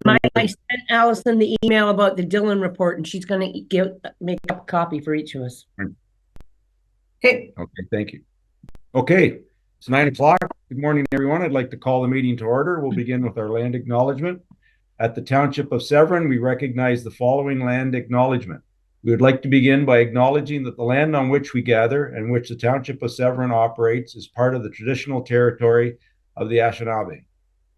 I sent Allison the email about the Dillon report, and she's going to make a copy for each of us. Okay. Okay, thank you. Okay, it's 9 o'clock. Good morning, everyone. I'd like to call the meeting to order. We'll begin with our land acknowledgement. At the Township of Severn, we recognize the following land acknowledgement. We would like to begin by acknowledging that the land on which we gather and which the Township of Severn operates is part of the traditional territory of the Anishinaabe.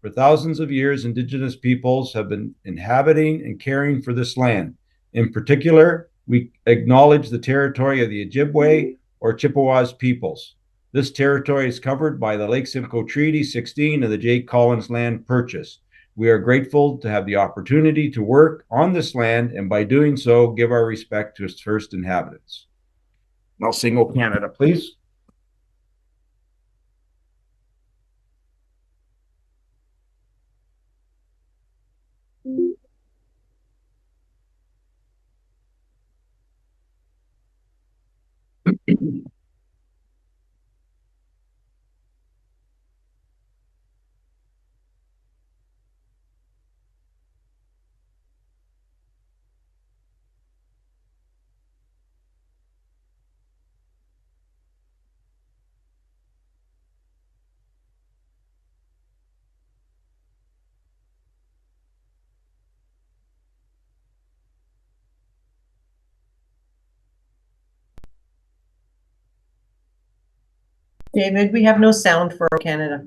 For thousands of years, Indigenous peoples have been inhabiting and caring for this land. In particular, we acknowledge the territory of the Ojibwe or Chippewas peoples. This territory is covered by the Lake Simcoe Treaty 16 and the Jake Collins Land Purchase. We are grateful to have the opportunity to work on this land and by doing so, give our respect to its first inhabitants. Now sing O Canada, please. David, we have no sound for Canada.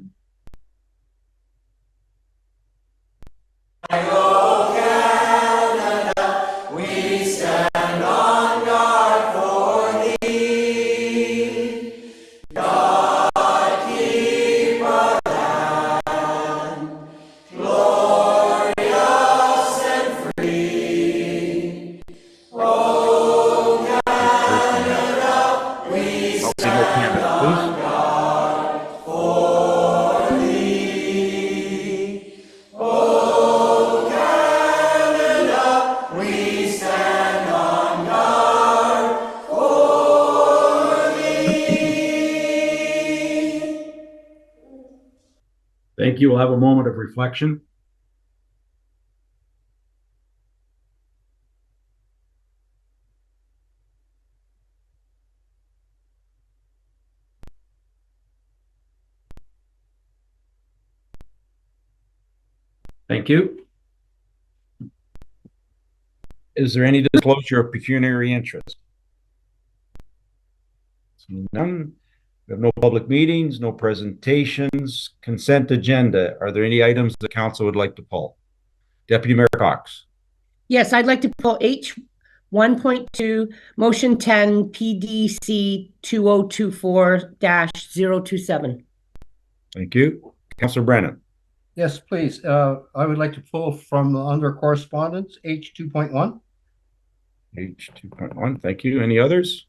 Thank you. We'll have a moment of reflection. Thank you. Is there any disclosure of pecuniary interest? None. We have no public meetings, no presentations, consent agenda. Are there any items the council would like to pull? Deputy Mayor Cox. Yes, I'd like to pull H 1.2, motion 10, PDC 2024-027. Thank you. Councillor Brennan. Yes, please. I would like to pull from under correspondence, H 2.1. H 2.1, thank you. Any others?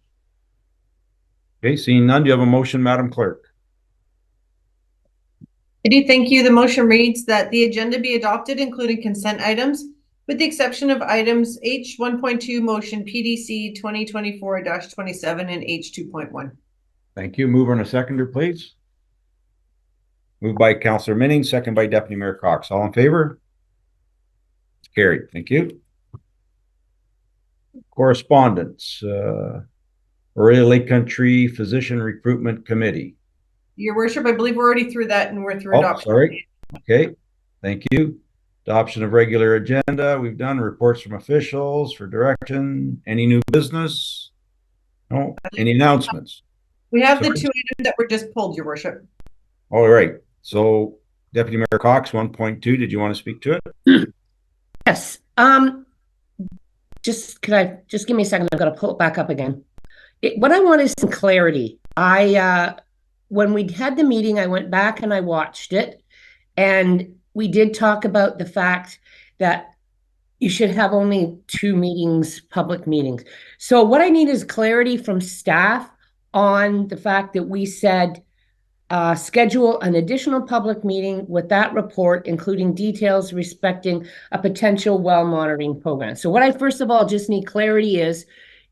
Okay, seeing none, do you have a motion, Madam Clerk? I do, thank you. The motion reads that the agenda be adopted, including consent items, with the exception of items H 1.2, motion PDC 2024-27 and H 2.1. Thank you. Mover and a seconder, please. Moved by Councillor Minning, second by Deputy Mayor Cox. All in favor? Carried. Thank you. Correspondence. Orillia Lake Country Physician Recruitment Committee. Your worship, I believe we're already through that and we're through adoption. Sorry. Okay. Thank you. Adoption of regular agenda. We've done reports from officials for direction. Any new business? No. Any announcements? We have the two items that were just pulled, your worship. All right. So Deputy Mayor Cox, 1.2, did you want to speak to it? Yes. Could I just give me a second? I've got to pull it back up again. What I want is some clarity. When we had the meeting, I went back and I watched it, and we did talk about the fact that you should have only 2 meetings, public meetings. So what I need is clarity from staff on the fact that we said schedule an additional public meeting with that report, including details respecting a potential well monitoring program. So what I first of all just need clarity is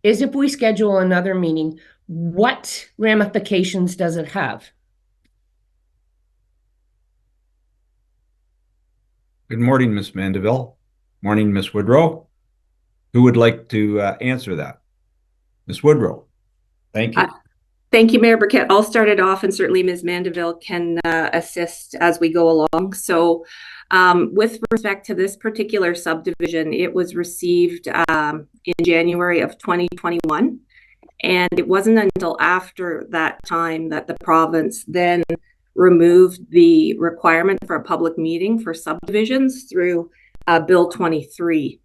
if we schedule another meeting, what ramifications does it have? Good morning, Ms. Mandeville. Morning, Ms. Woodrow. Who would like to answer that? Ms. Woodrow. Thank you. Thank you, Mayor Burkett. I'll start it off, and certainly Ms. Mandeville can assist as we go along. So with respect to this particular subdivision, it was received in January of 2021. And it wasn't until after that time that the province then removed the requirement for a public meeting for subdivisions through Bill 23.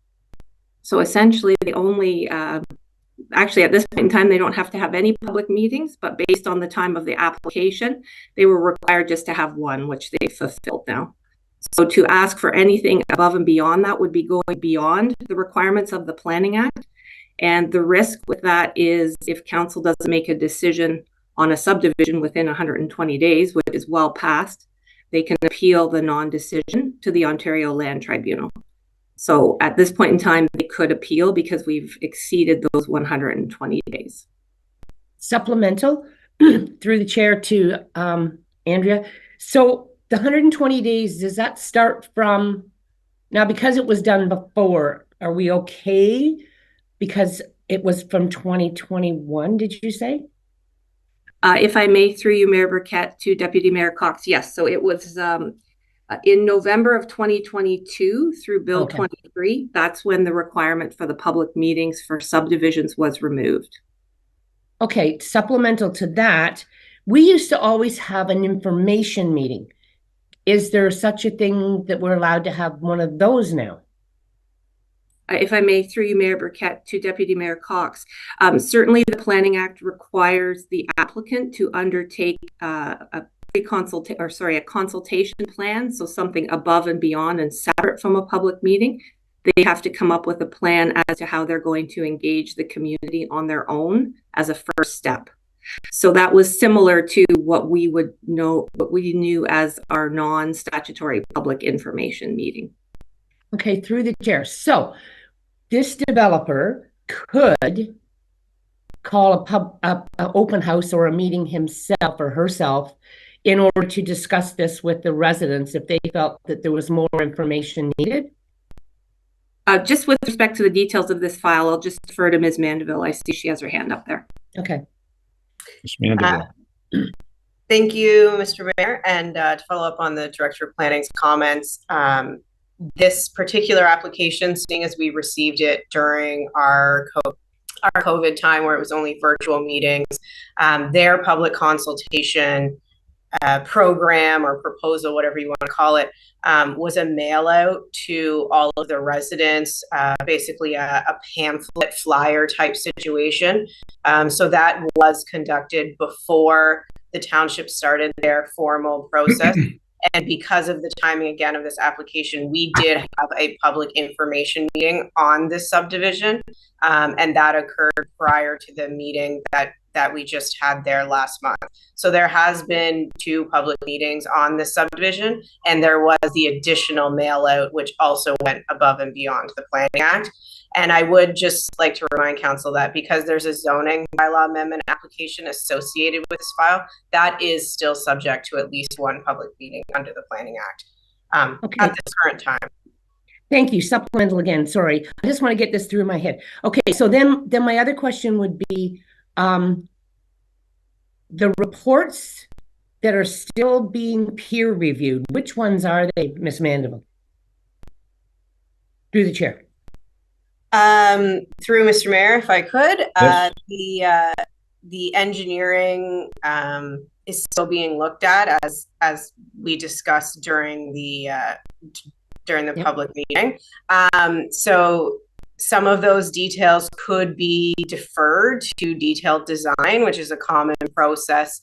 So essentially, they only, actually at this point in time, they don't have to have any public meetings, but based on the time of the application, they were required just to have one, which they fulfilled now. So to ask for anything above and beyond that would be going beyond the requirements of the Planning Act. And the risk with that is if council doesn't make a decision on a subdivision within 120 days, which is well past, they can appeal the non-decision to the Ontario Land Tribunal. So at this point in time, they could appeal because we've exceeded those 120 days. Supplemental through the chair to Andrea. So the 120 days, does that start from now? Because it was done before, are we okay? Because it was from 2021, did you say? If I may, through you, Mayor Burkett, to Deputy Mayor Cox, yes. So it was in November of 2022 through Bill 23. That's when the requirement for the public meetings for subdivisions was removed. Okay, supplemental to that, we used to always have an information meeting. Is there such a thing that we're allowed to have one of those now? If I may, through you, Mayor Burkett, to Deputy Mayor Cox, certainly the Planning Act requires the applicant to undertake a consultation plan, so something above and beyond and separate from a public meeting. They have to come up with a plan as to how they're going to engage the community on their own as a first step. So that was similar to what we knew as our non-statutory public information meeting. Okay, through the chair. So this developer could call a open house or a meeting himself or herself in order to discuss this with the residents if they felt that there was more information needed? Just with respect to the details of this file, I'll just defer to Ms. Mandeville. I see she has her hand up there. Okay. Ms. Mandeville. Thank you, Mr. Mayor. And to follow up on the Director of Planning's comments, this particular application, seeing as we received it during our COVID time where it was only virtual meetings, their public consultation program or proposal, whatever you want to call it, was a mail out to all of the residents, basically a pamphlet flyer type situation. So that was conducted before the township started their formal process. And because of the timing, again, of this application, we did have a public information meeting on this subdivision. And that occurred prior to the meeting that we just had there last month. So there has been 2 public meetings on this subdivision, and there was the additional mail out, which also went above and beyond the Planning Act. And I would just like to remind council that because there's a zoning bylaw amendment application associated with this file, that is still subject to at least 1 public meeting under the Planning Act at this current time. Thank you. Supplemental again. Sorry. I just want to get this through my head. Okay. So then my other question would be the reports that are still being peer reviewed. Which ones are they, Ms. Mandeville? Through the chair. Through Mr. Mayor, if I could, Yes. The engineering is still being looked at as we discussed during the public meeting. So some of those details could be deferred to detailed design, which is a common process.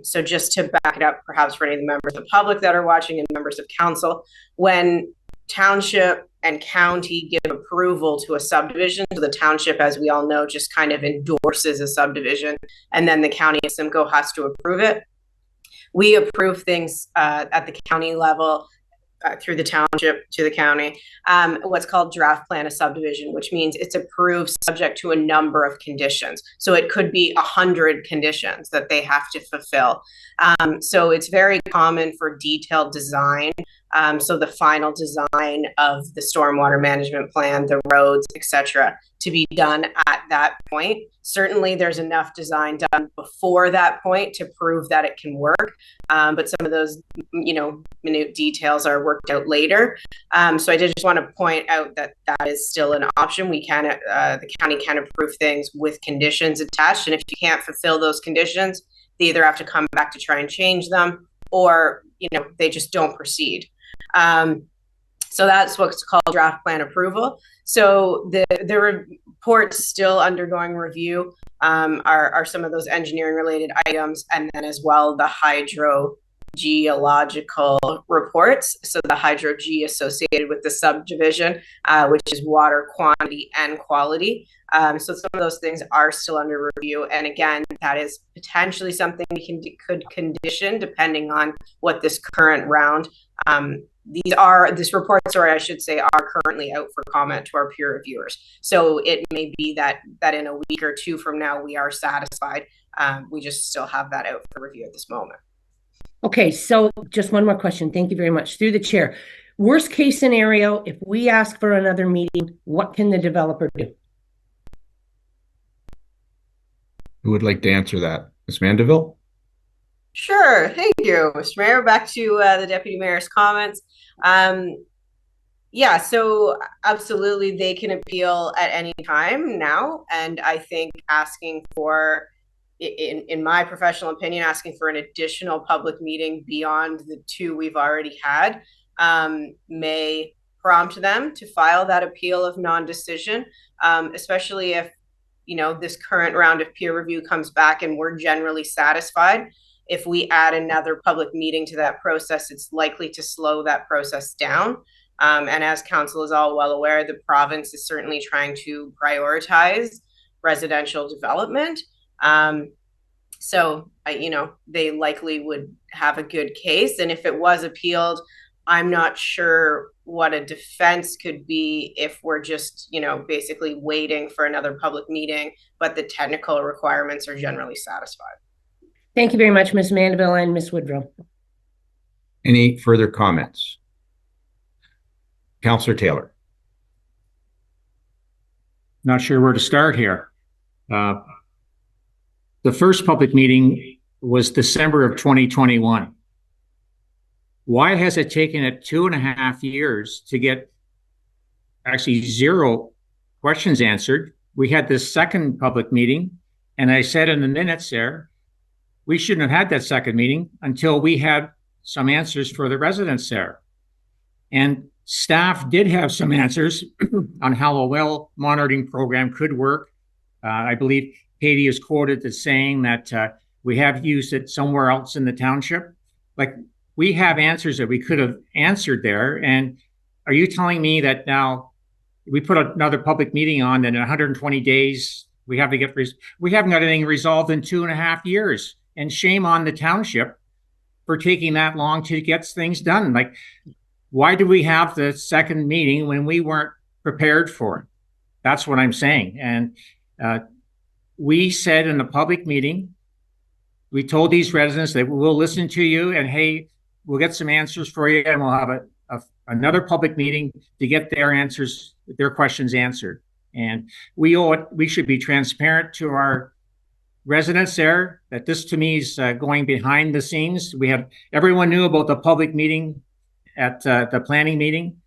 So just to back it up, perhaps for any of the members of the public that are watching and members of council, when township and county give approval to a subdivision, so the township, as we all know, just kind of endorses a subdivision, and then the county of Simcoe has to approve it. We approve things at the county level through the township to the county, what's called draft plan of subdivision, which means it's approved subject to a number of conditions. So it could be 100 conditions that they have to fulfill. So it's very common for detailed design So the final design of the stormwater management plan, the roads, etc., to be done at that point. Certainly there's enough design done before that point to prove that it can work. But some of those, minute details are worked out later. So I did just want to point out that that is still an option. We can, the county can approve things with conditions attached. And if you can't fulfill those conditions, they either have to come back to try and change them, or, they just don't proceed. So that's what's called draft plan approval. So the reports still undergoing review are some of those engineering related items, and then as well the hydrogeological reports. So the hydro-G associated with the subdivision, which is water quantity and quality. So some of those things are still under review. And again, that is potentially something we could condition depending on what this current round. This report, sorry, I should say, are currently out for comment to our peer reviewers. So it may be that in a week or two from now, we are satisfied. We just still have that out for review at this moment. Okay, so just one more question. Thank you very much. Through the chair. Worst case scenario, if we ask for another meeting, what can the developer do? Who would like to answer that? Ms. Mandeville? Sure. Thank you, Mr. Mayor. Back to the Deputy Mayor's comments. Yeah, so absolutely they can appeal at any time now. And I think asking for, in my professional opinion, asking for an additional public meeting beyond the two we've already had may prompt them to file that appeal of non-decision, especially if, this current round of peer review comes back and we're generally satisfied. If we add another public meeting to that process, it's likely to slow that process down. And as council is all well aware, the province is certainly trying to prioritize residential development. So, they likely would have a good case. And if it was appealed, I'm not sure what a defense could be if we're just, basically waiting for another public meeting, but the technical requirements are generally satisfied. Thank you very much, Ms. Mandeville and Ms. Woodrow. Any further comments? Councillor Taylor. Not sure where to start here. The first public meeting was December of 2021. Why has it taken it 2.5 years to get actually 0 questions answered? We had this second public meeting, and I said in the minutes there, we shouldn't have had that second meeting until we had some answers for the residents there. And staff did have some answers on how a well monitoring program could work. I believe Katie is quoted as saying that we have used it somewhere else in the township. Like, we have answers that we could have answered there. And are you telling me that now we put another public meeting on and in 120 days, we haven't got anything resolved in 2.5 years? And shame on the township for taking that long to get things done. Like, why do we have the second meeting when we weren't prepared for it? That's what I'm saying. And we said in the public meeting, we told these residents that we'll listen to you and, hey, we'll get some answers for you, and we'll have another public meeting to get their questions answered. And we owe it. We should be transparent to our residents there that this to me is going behind the scenes. Everyone knew about the public meeting at the planning meeting.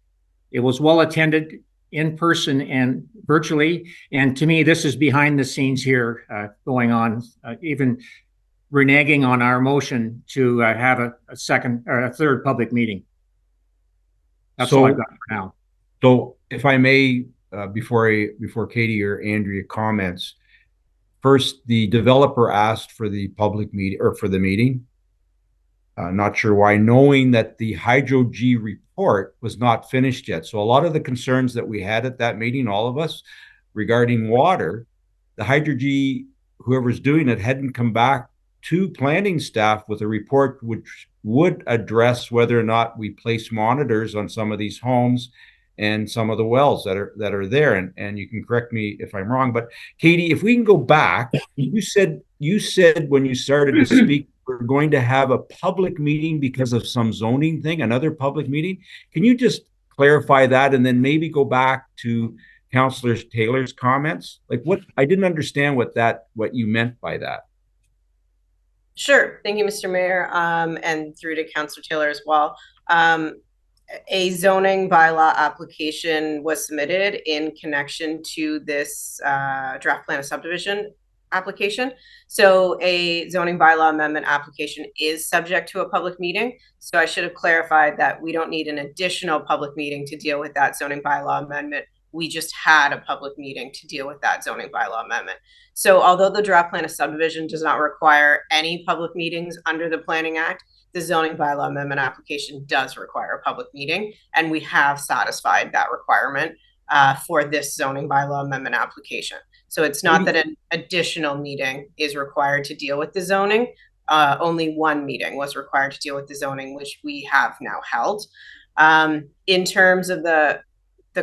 It was well attended in person and virtually. And to me, this is behind the scenes here going on, even reneging on our motion to have a second or a third public meeting. That's all I've got for now. So if I may, before Katie or Andrea comments, first, the developer asked for the public meeting or for the meeting. Not sure why, knowing that the Hydro-G report was not finished yet. So a lot of the concerns that we had at that meeting, all of us, regarding water, the Hydro-G, whoever's doing it, hadn't come back to planning staff with a report which would address whether or not we place monitors on some of these homes and some of the wells that are there. And you can correct me if I'm wrong, but Katie, if we can go back, you said when you started to speak we're going to have a public meeting because of some zoning thing, another public meeting. Can you just clarify that and then maybe go back to Councillor Taylor's comments? Like what, I didn't understand what you meant by that. Sure. Thank you, Mr. Mayor, and through to Councillor Taylor as well. A zoning bylaw application was submitted in connection to this draft plan of subdivision application. So a zoning bylaw amendment application is subject to a public meeting. So I should have clarified that we don't need an additional public meeting to deal with that zoning bylaw amendment. We just had a public meeting to deal with that zoning bylaw amendment. So although the draft plan of subdivision does not require any public meetings under the Planning Act, the zoning bylaw amendment application does require a public meeting, and we have satisfied that requirement for this zoning bylaw amendment application. So it's not that an additional meeting is required to deal with the zoning. Only one meeting was required to deal with the zoning, which we have now held. In terms of the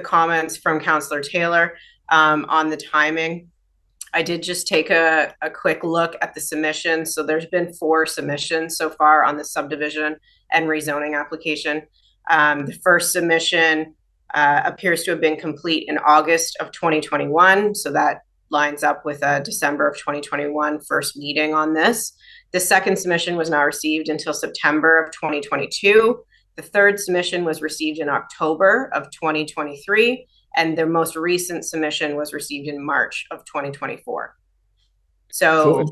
comments from Councillor Taylor on the timing, I did just take a quick look at the submissions. So there's been 4 submissions so far on the subdivision and rezoning application. The first submission appears to have been complete in August of 2021. So that lines up with a December of 2021 first meeting on this. The second submission was not received until September of 2022. The third submission was received in October of 2023. And their most recent submission was received in March of 2024. So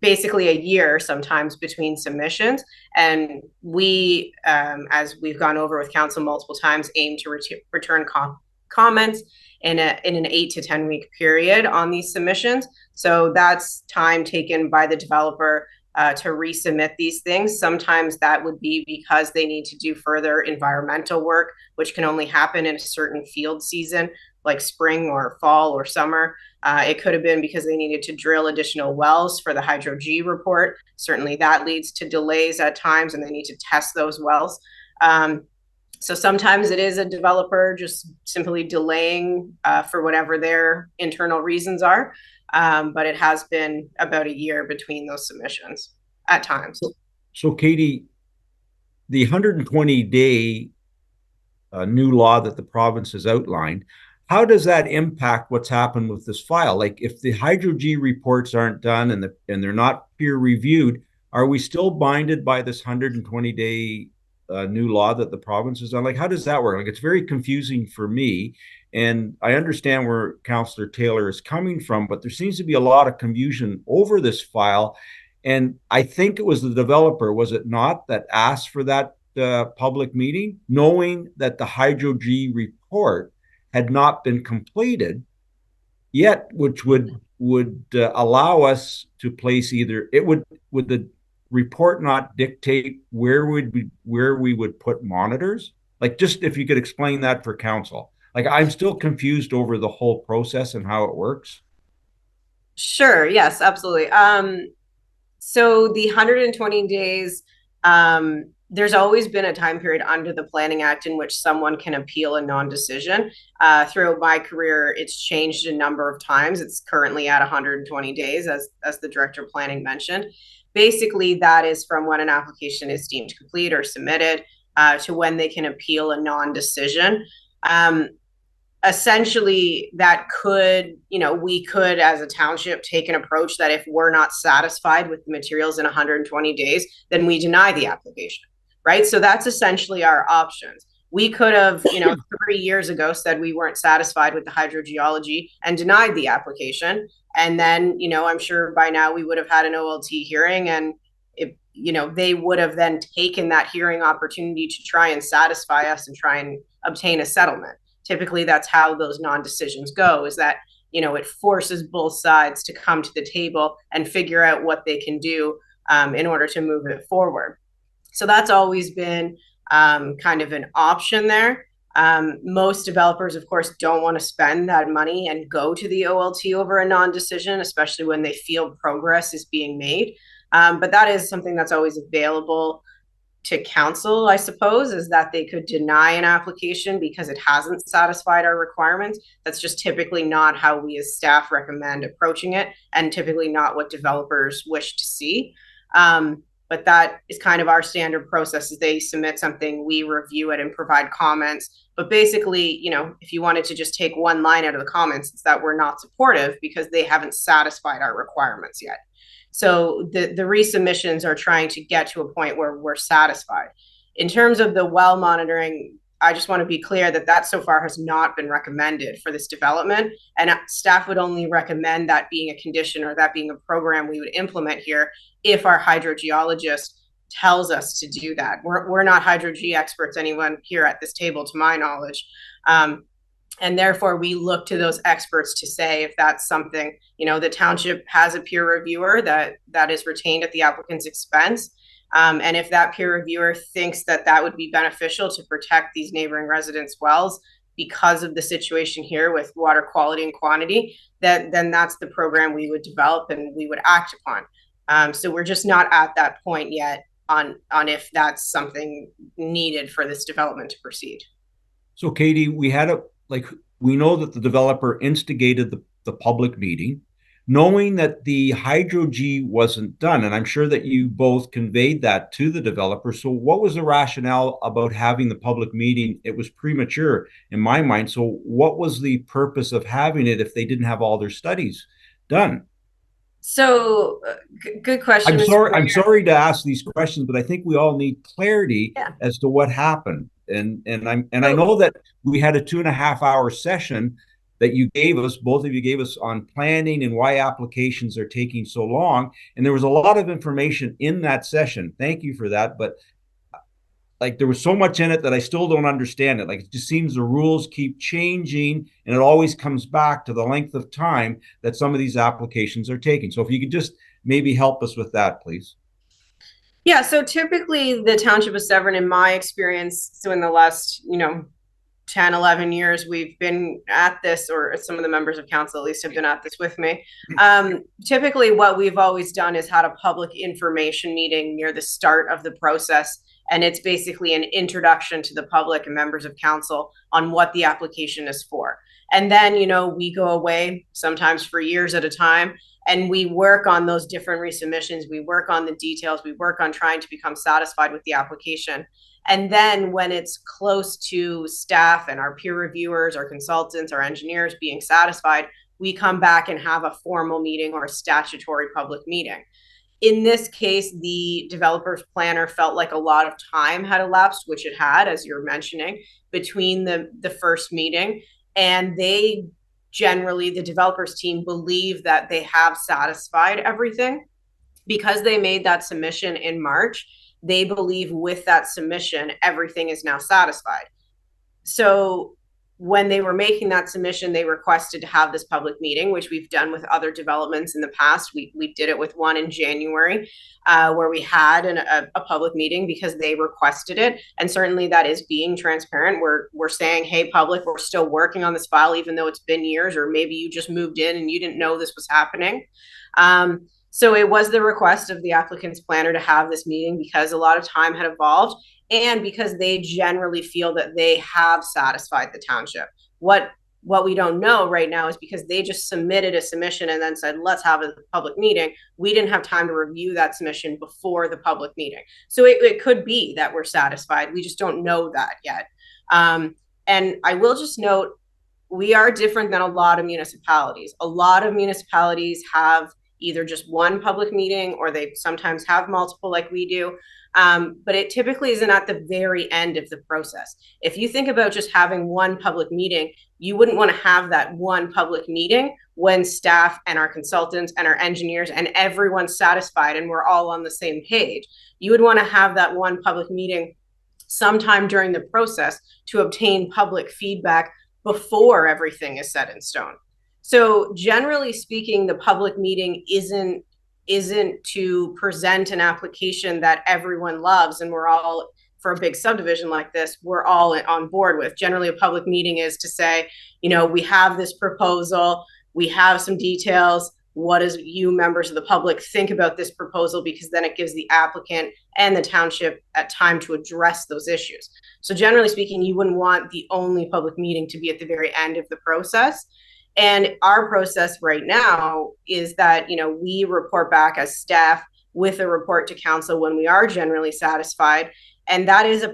basically a year sometimes between submissions. And we, as we've gone over with council multiple times, aim to return comments in an 8 to 10 week period on these submissions. So that's time taken by the developer to resubmit these things. Sometimes that would be because they need to do further environmental work, which can only happen in a certain field season, like spring or fall or summer. It could have been because they needed to drill additional wells for the Hydro G report. Certainly that leads to delays at times, and they need to test those wells. So sometimes it is a developer just simply delaying for whatever their internal reasons are. But it has been about a year between those submissions at times. So Katie, the 120-day new law that the province has outlined, how does that impact what's happened with this file? Like if the Hydro G reports aren't done and they're not peer reviewed, are we still binded by this 120-day new law that the province has done? Like, how does that work? Like, it's very confusing for me. And I understand where Councillor Taylor is coming from, but there seems to be a lot of confusion over this file. And I think it was the developer, was it not, that asked for that public meeting, knowing that the Hydro G report had not been completed yet, which would allow us to place either, would the report not dictate where we would put monitors? Like, just if you could explain that for council. Like, I'm still confused over the whole process and how it works. Sure. Yes, absolutely. So the 120 days, there's always been a time period under the Planning Act in which someone can appeal a non-decision. Throughout my career, it's changed a number of times. It's currently at 120 days, as the Director of Planning mentioned. Basically, that is from when an application is deemed complete or submitted to when they can appeal a non-decision. Essentially, that could, we could, as a township, take an approach that if we're not satisfied with the materials in 120 days, then we deny the application, right? So that's essentially our options. We could have, 3 years ago said we weren't satisfied with the hydrogeology and denied the application. And then, I'm sure by now we would have had an OLT hearing, and they would have then taken that hearing opportunity to try and satisfy us and try and obtain a settlement. Typically, that's how those non-decisions go, is that, it forces both sides to come to the table and figure out what they can do in order to move it forward. So that's always been kind of an option there. Most developers, of course, don't want to spend that money and go to the OLT over a non-decision, especially when they feel progress is being made. But that is something that's always available to council, I suppose, is that they could deny an application because it hasn't satisfied our requirements. That's just typically not how we as staff recommend approaching it, and typically not what developers wish to see. But that is kind of our standard process. Is they submit something, we review it and provide comments. But basically, you know, if you wanted to just take one line out of the comments, it's that we're not supportive because they haven't satisfied our requirements yet. So the resubmissions are trying to get to a point where we're satisfied. In terms of the well monitoring, I just want to be clear that that so far has not been recommended for this development, and staff would only recommend that being a condition or that being a program we would implement here if our hydrogeologist tells us to do that. We're not hydroge experts, anyone here at this table, to my knowledge. And therefore, we look to those experts to say if that's something, you know, the township has a peer reviewer that is retained at the applicant's expense. And if that peer reviewer thinks that that would be beneficial to protect these neighboring residents' wells because of the situation here with water quality and quantity, then that's the program we would develop and we would act upon. So we're just not at that point yet on if that's something needed for this development to proceed. So Katie, we know that the developer instigated the public meeting, knowing that the hydro-G wasn't done. And I'm sure that you both conveyed that to the developer. So what was the rationale about having the public meeting? It was premature in my mind. So what was the purpose of having it if they didn't have all their studies done? So good question. I'm sorry to ask these questions, but I think we all need clarity as to what happened. And I know that we had a 2.5 hour session that you gave us, both of you gave us, on planning and why applications are taking so long. And there was a lot of information in that session. Thank you for that. But like, there was so much in it that I still don't understand it. Like, it just seems the rules keep changing, and it always comes back to the length of time that some of these applications are taking. So if you could just maybe help us with that, please. Yeah, so typically the Township of Severn, in my experience, so in the last, 10, 11 years, we've been at this, or some of the members of council at least have been at this with me. Typically what we've always done is had a public information meeting near the start of the process. And it's basically an introduction to the public and members of council on what the application is for. And then, we go away sometimes for years at a time, and we work on those different resubmissions. We work on the details. We work on trying to become satisfied with the application. And then when it's close to staff and our peer reviewers, our consultants, our engineers being satisfied, we come back and have a formal meeting or a statutory public meeting. In this case, the developer's planner felt like a lot of time had elapsed, which it had, as you're mentioning, between the first meeting. And they generally, the developer's team, believe that they have satisfied everything because they made that submission in March. They believe with that submission, everything is now satisfied. So when they were making that submission, they requested to have this public meeting, which we've done with other developments in the past. We did it with one in January, where we had a public meeting because they requested it. And certainly that is being transparent. We're saying, hey, public, we're still working on this file, even though it's been years, or maybe you just moved in and you didn't know this was happening. So it was the request of the applicant's planner to have this meeting because a lot of time had evolved, and because they generally feel that they have satisfied the township. What we don't know right now is because they just submitted a submission and then said, let's have a public meeting. We didn't have time to review that submission before the public meeting. So it could be that we're satisfied. We just don't know that yet. And I will just note, we are different than a lot of municipalities. A lot of municipalities have either just one public meeting, or they sometimes have multiple like we do. But it typically isn't at the very end of the process. If you think about just having one public meeting, you wouldn't want to have that one public meeting when staff and our consultants and our engineers and everyone's satisfied and we're all on the same page. You would want to have that one public meeting sometime during the process to obtain public feedback before everything is set in stone. So generally speaking, the public meeting isn't to present an application that everyone loves and we're all, for a big subdivision like this, we're all on board with. Generally, a public meeting is to say, we have this proposal, we have some details, what does you members of the public think about this proposal, because then it gives the applicant and the township at time to address those issues. So generally speaking, you wouldn't want the only public meeting to be at the very end of the process. And our process right now is that, we report back as staff with a report to council when we are generally satisfied. And that is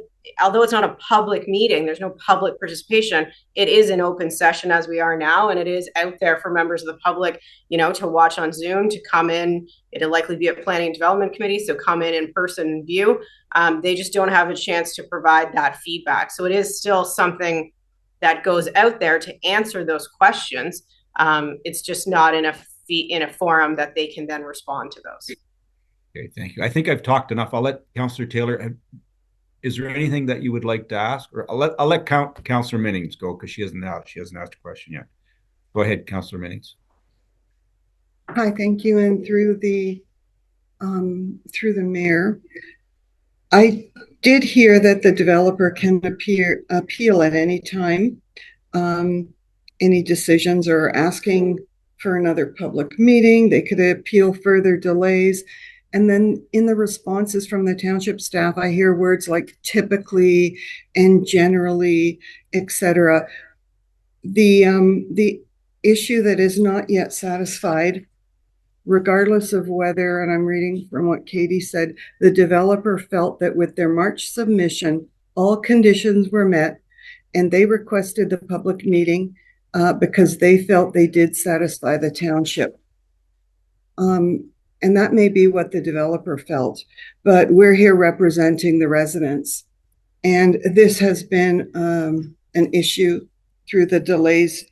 although it's not a public meeting, there's no public participation, it is an open session as we are now. And it is out there for members of the public, to watch on Zoom, to come in. It'll likely be a planning and development committee, so come in person and view. They just don't have a chance to provide that feedback. So it is still something that goes out there to answer those questions. It's just not in a forum that they can then respond to those. Okay, thank you. I think I've talked enough. I'll let Councillor Taylor. Is there anything that you would like to ask? Or I'll let Councillor Minnings go, because she hasn't asked a question yet. Go ahead, Councillor Minnings. Hi, thank you. And through the mayor, I did hear that the developer can appeal at any time, any decisions, or asking for another public meeting. They could appeal further delays. And then in the responses from the township staff, I hear words like typically and generally, etc. The issue that is not yet satisfied, regardless of whether, and I'm reading from what Katie said, the developer felt that with their March submission, all conditions were met, and they requested the public meeting because they felt they did satisfy the township. And that may be what the developer felt, but we're here representing the residents. And this has been an issue through the delays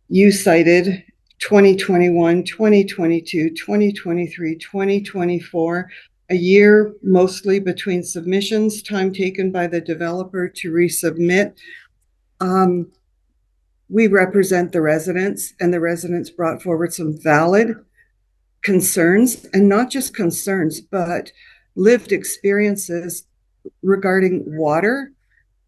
you cited: 2021, 2022, 2023, 2024, a year mostly between submissions, time taken by the developer to resubmit. We represent the residents, and the residents brought forward some valid concerns, and not just concerns, but lived experiences regarding water,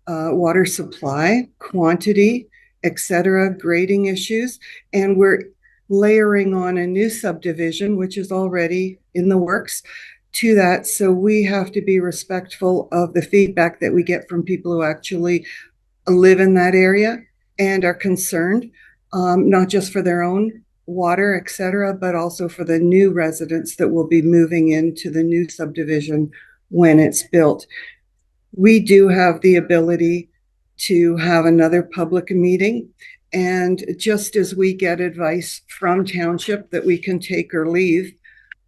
water supply, quantity, etc., grading issues. And we're layering on a new subdivision, which is already in the works, to that. So we have to be respectful of the feedback that we get from people who actually live in that area and are concerned, not just for their own water, etc., but also for the new residents that will be moving into the new subdivision when it's built. We do have the ability to have another public meeting, and just as we get advice from township that we can take or leave,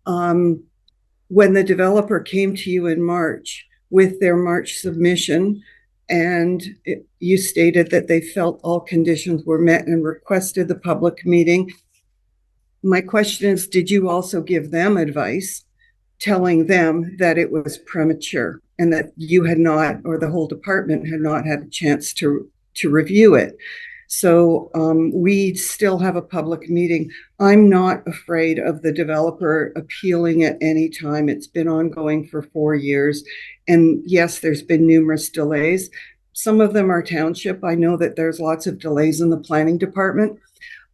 when the developer came to you in March with their March submission, and you stated that they felt all conditions were met and requested the public meeting, my question is, did you also give them advice telling them that it was premature and that you had not, or the whole department had not had a chance to review it? So we still have a public meeting. I'm not afraid of the developer appealing at any time. It's been ongoing for 4 years. And yes, there's been numerous delays. Some of them are township. I know that there's lots of delays in the planning department.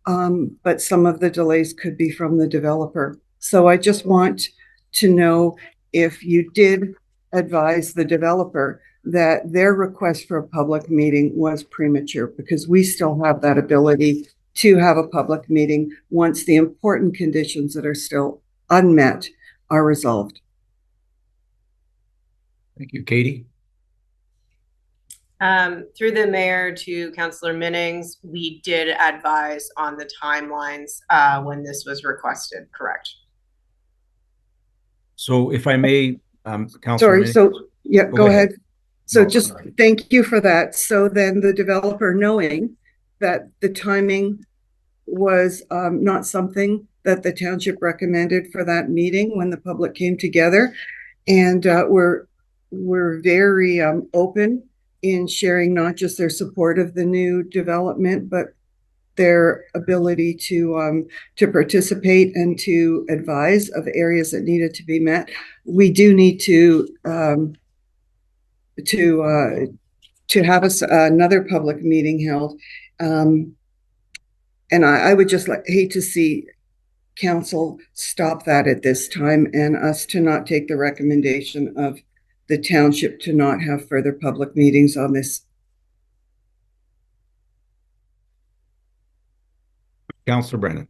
But some of the delays could be from the developer. So I just want to know if you did advise the developer that their request for a public meeting was premature, because we still have that ability to have a public meeting once the important conditions that are still unmet are resolved. Thank you. Katie? Through the mayor to Councillor Minnings, we did advise on the timelines when this was requested, correct? So if I may, Councillor Sorry, Minnings, so yeah, go ahead. So No, just sorry. thank you for that. So then the developer, knowing that the timing was not something that the township recommended for that meeting when the public came together, and we're very open in sharing not just their support of the new development, but their ability to participate and to advise of areas that needed to be met. We do need to have another public meeting held, and I would just hate to see council stop that at this time and us to not take the recommendation of the township to not have further public meetings on this. Councillor Brennan.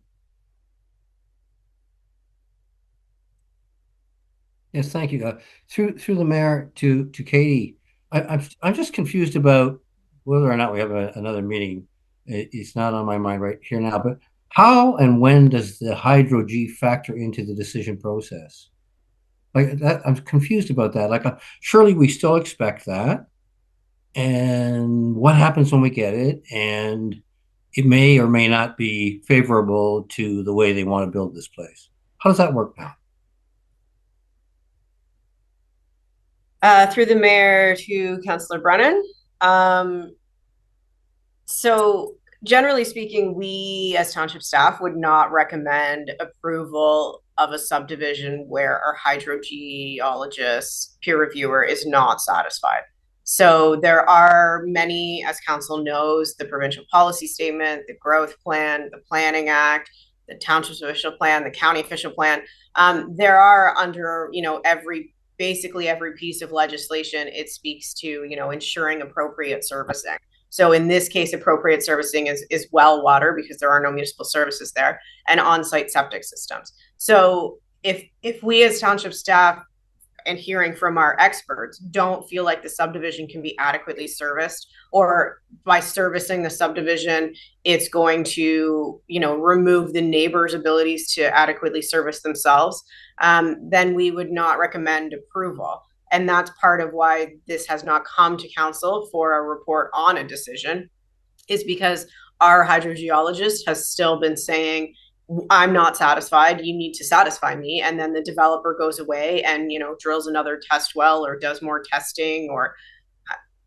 Yes, thank you. Through the mayor to Katie, I'm just confused about whether or not we have another meeting. It's not on my mind right here now, but how and when does the hydro G factor into the decision process? Like that, I'm confused about that. Like, surely we still expect that. And what happens when we get it? And it may or may not be favorable to the way they want to build this place. How does that work now? Through the mayor to Councillor Brennan. So generally speaking, we as township staff would not recommend approval of a subdivision where our hydrogeologist peer reviewer is not satisfied. So there are many, as council knows, the provincial policy statement, the growth plan, the planning act, the township's official plan, the county official plan. There are under, basically every piece of legislation, it speaks to, ensuring appropriate servicing. So in this case, appropriate servicing is well water, because there are no municipal services there, and on-site septic systems. So if we as township staff, and hearing from our experts, don't feel like the subdivision can be adequately serviced, or by servicing the subdivision, it's going to, remove the neighbors' abilities to adequately service themselves, then we would not recommend approval. And that's part of why this has not come to council for a report on a decision, is because our hydrogeologist has still been saying, I'm not satisfied, you need to satisfy me. And then the developer goes away and, drills another test well or does more testing, or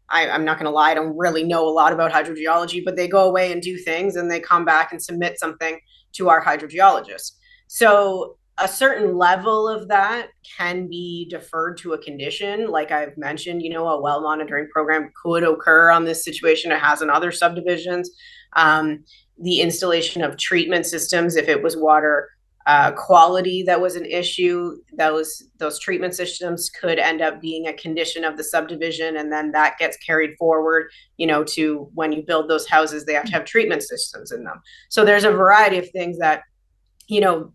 I'm not going to lie, I don't really know a lot about hydrogeology, but they go away and do things and they come back and submit something to our hydrogeologist. So a certain level of that can be deferred to a condition. Like I've mentioned, a well monitoring program could occur on this situation. It has in other subdivisions. The installation of treatment systems, if it was water quality that was an issue, those treatment systems could end up being a condition of the subdivision, and then that gets carried forward, to when you build those houses, they have to have treatment systems in them. So there's a variety of things that,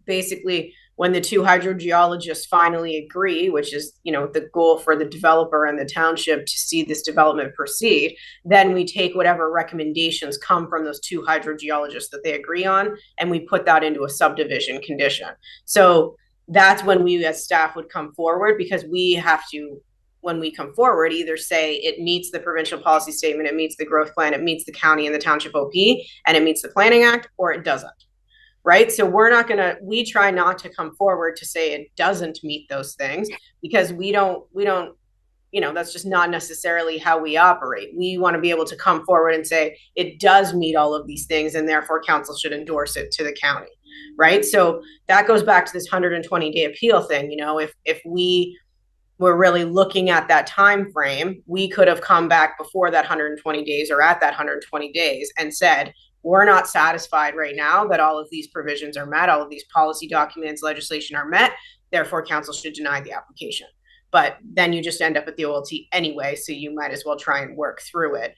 basically when the two hydrogeologists finally agree, which is, the goal for the developer and the township to see this development proceed, then we take whatever recommendations come from those two hydrogeologists that they agree on, and we put that into a subdivision condition. So that's when we as staff would come forward, because we have to, when we come forward, either say it meets the provincial policy statement, it meets the growth plan, it meets the county and the township OP, and it meets the planning act, or it doesn't. Right. So we try not to come forward to say it doesn't meet those things, because we don't, that's just not necessarily how we operate. We want to be able to come forward and say it does meet all of these things, and therefore council should endorse it to the county. Right. So that goes back to this 120-day appeal thing. If we were really looking at that time frame, we could have come back before that 120 days or at that 120 days and said, we're not satisfied right now that all of these provisions are met, all of these policy documents, legislation are met, therefore council should deny the application. But then you just end up at the OLT anyway, so you might as well try and work through it,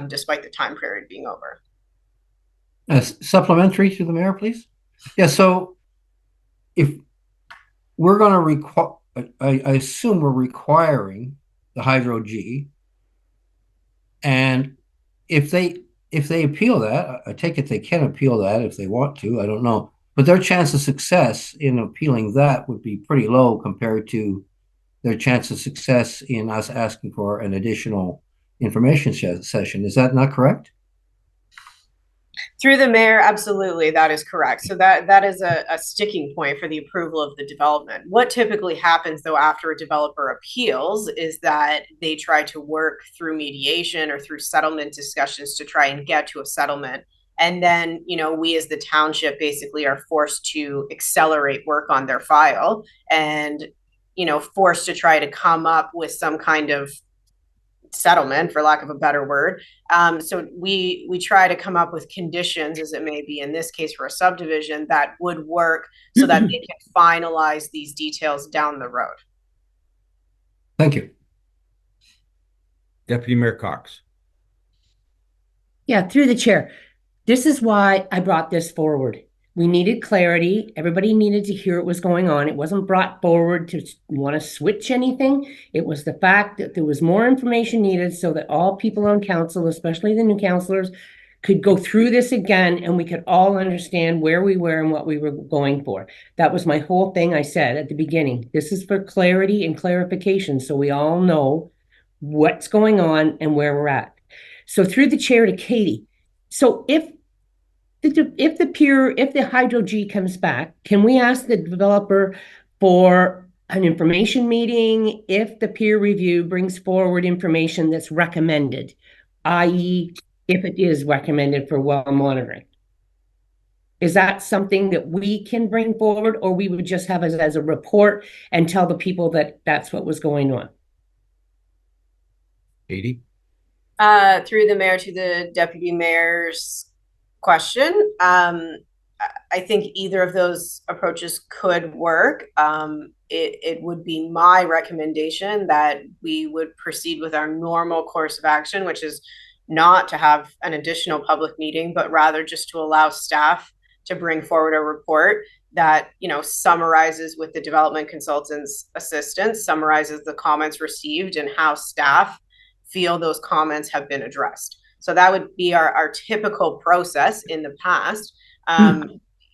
despite the time period being over. Supplementary to the mayor, please. Yeah, so if we're going to require, I assume we're requiring the hydro G, and if they appeal that, I take it they can appeal that if they want to, I don't know. But their chance of success in appealing that would be pretty low compared to their chance of success in us asking for an additional information session. Is that not correct? Through the mayor, absolutely, that is correct. So that is a sticking point for the approval of the development. What typically happens, though, after a developer appeals is that they try to work through mediation or through settlement discussions to try and get to a settlement. And then, we as the township basically are forced to accelerate work on their file and, forced to try to come up with some kind of settlement, for lack of a better word. So we try to come up with conditions, as it may be in this case for a subdivision, that would work so that they can finalize these details down the road. Thank you. Deputy Mayor Cox. Yeah, through the chair. This is why I brought this forward. We needed clarity. Everybody needed to hear what was going on. It wasn't brought forward to want to switch anything. It was the fact that there was more information needed so that all people on council, especially the new councilors, could go through this again and we could all understand where we were and what we were going for. That was my whole thing I said at the beginning. This is for clarity and clarification so we all know what's going on and where we're at. So through the chair to Katie. So if the Hydro G comes back, can we ask the developer for an information meeting if the peer review brings forward information that's recommended, i.e., if it is recommended for well monitoring? Is that something that we can bring forward, or we would just have it as a report and tell the people that that's what was going on? Katie? Through the mayor to the deputy mayor's question, I think either of those approaches could work. It would be my recommendation that we would proceed with our normal course of action, which is not to have an additional public meeting, but rather just to allow staff to bring forward a report that, you know, summarizes with the development consultant's assistance, summarizes the comments received and how staff feel those comments have been addressed. So that would be our typical process in the past.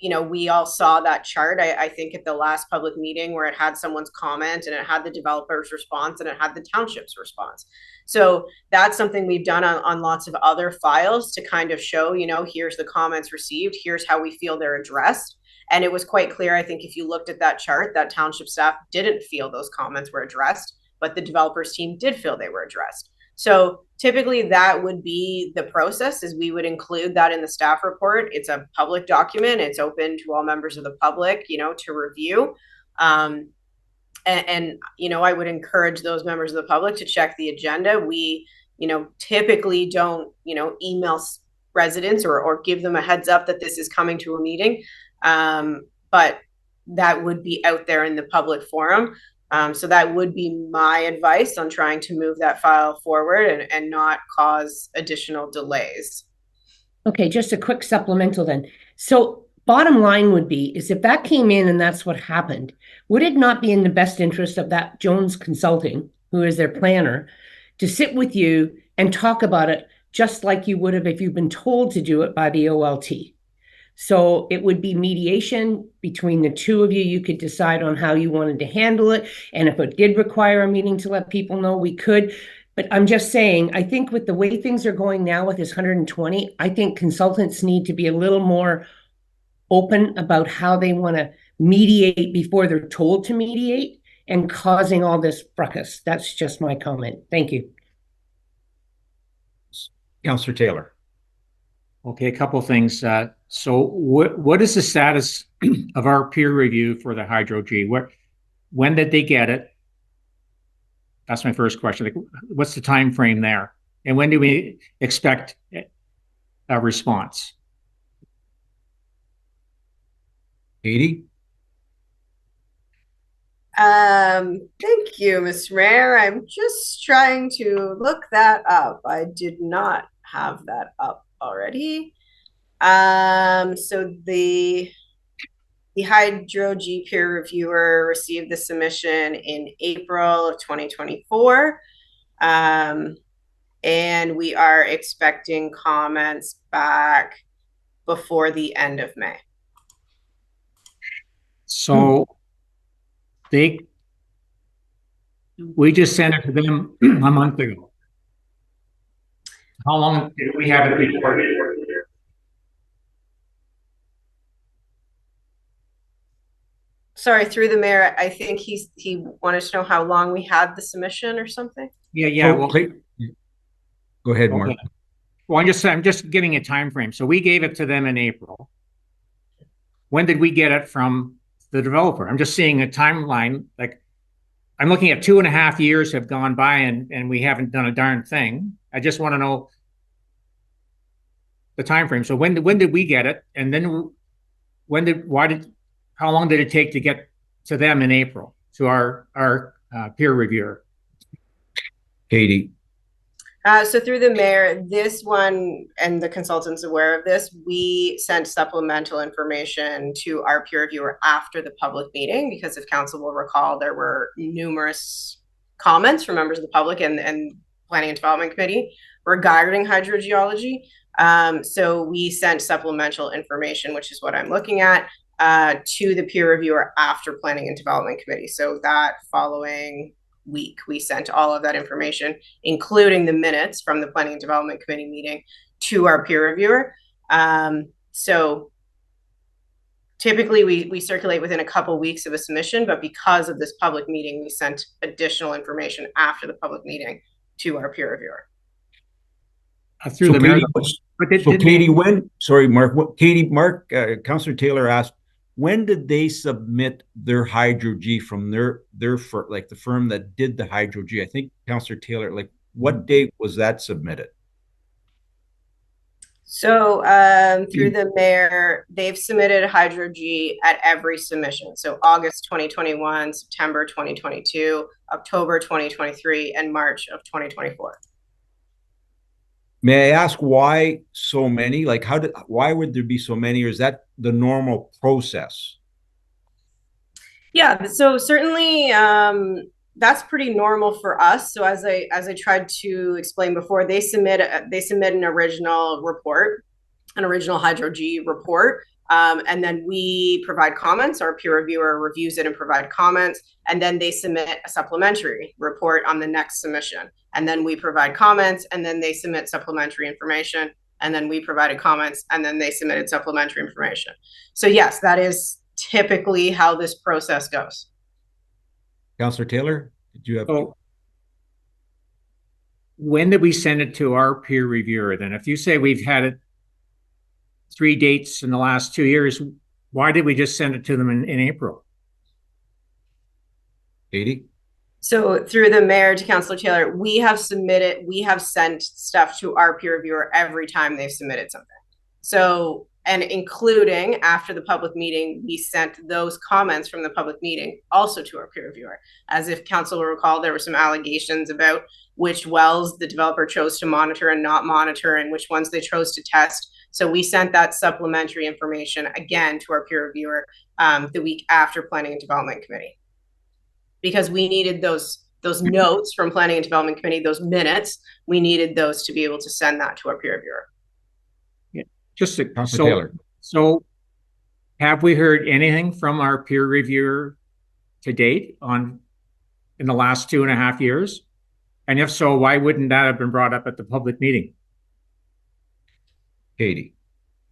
You know, we all saw that chart, I think, at the last public meeting where it had someone's comment and it had the developer's response and it had the township's response. So that's something we've done on lots of other files to kind of show, you know, here's the comments received, here's how we feel they're addressed. And it was quite clear, I think, if you looked at that chart, that township staff didn't feel those comments were addressed, but the developer's team did feel they were addressed. So typically that would be the process, is we would include that in the staff report. It's a public document. It's open to all members of the public, you know, to review. And, you know, I would encourage those members of the public to check the agenda. We, you know, typically don't, you know, email residents or give them a heads up that this is coming to a meeting. But that would be out there in the public forum. So that would be my advice on trying to move that file forward and not cause additional delays. Okay, just a quick supplemental then. So bottom line would be, is if that came in and that's what happened, would it not be in the best interest of that Jones Consulting, who is their planner, to sit with you and talk about it just like you would have if you've been told to do it by the OLT? So it would be mediation between the two of you. You could decide on how you wanted to handle it. And if it did require a meeting to let people know, we could. But I'm just saying, I think with the way things are going now with this 120, I think consultants need to be a little more open about how they want to mediate before they're told to mediate and causing all this fracas. That's just my comment. Thank you. Councillor Taylor. Okay, a couple of things. So what is the status of our peer review for the Hydro G? When did they get it? That's my first question. Like, what's the time frame there? And when do we expect a response? Katie? Thank you, Mr. Mayor. I'm just trying to look that up. I did not have that up already. So the Hydro G peer reviewer received the submission in April of 2024. And we are expecting comments back before the end of May. So we just sent it to them a month ago. How long did we have it before? Sorry, through the mayor, I think he wanted to know how long we had the submission or something. Yeah. Well, go ahead, Mark. Okay. Well, I'm just giving a time frame. So we gave it to them in April. When did we get it from the developer? I'm just seeing a timeline. Like, I'm looking at 2.5 years have gone by and we haven't done a darn thing. I just want to know the time frame. So when did we get it? And then how long did it take to get to them in April, to our peer reviewer? Katie. So through the mayor, this one, and the consultant's aware of this, we sent supplemental information to our peer reviewer after the public meeting, because if council will recall, there were numerous comments from members of the public and Planning and Development Committee regarding hydrogeology. So we sent supplemental information, which is what I'm looking at, to the peer reviewer after Planning and Development Committee. So that following week, we sent all of that information, including the minutes from the Planning and Development Committee meeting, to our peer reviewer. So typically we circulate within a couple weeks of a submission, but because of this public meeting, we sent additional information after the public meeting to our peer reviewer. Through the mayor. Katie, Councillor Taylor asked, when did they submit their Hydro-G from their like the firm that did the Hydro-G? I think Councillor Taylor, like what date was that submitted? So through the mayor, they've submitted Hydro-G at every submission. So August 2021, September 2022, October 2023, and March of 2024. May I ask why so many? Like, why would there be so many? Or is that the normal process? Yeah, so certainly that's pretty normal for us. So as I tried to explain before, they submit an original report, an original Hydro-G report. And then we provide comments. Our peer reviewer reviews it and provide comments, and then they submit a supplementary report on the next submission. And then we provide comments, and then they submit supplementary information, and then we provided comments, and then they submitted supplementary information. So yes, that is typically how this process goes. Councillor Taylor, did you have? Oh, when did we send it to our peer reviewer then? If you say we've had it 3 dates in the last 2 years, why did we just send it to them in April? Katie? So through the mayor to Councillor Taylor, we have sent stuff to our peer reviewer every time they've submitted something. So, and including after the public meeting, we sent those comments from the public meeting also to our peer reviewer. As if council will recall, there were some allegations about which wells the developer chose to monitor and not monitor, and which ones they chose to test. So we sent that supplementary information again to our peer reviewer the week after Planning and Development Committee, because we needed those notes from Planning and Development Committee, those minutes. We needed those to be able to send that to our peer reviewer. Yeah, so have we heard anything from our peer reviewer to date in the last 2.5 years? And if so, why wouldn't that have been brought up at the public meeting? Katie.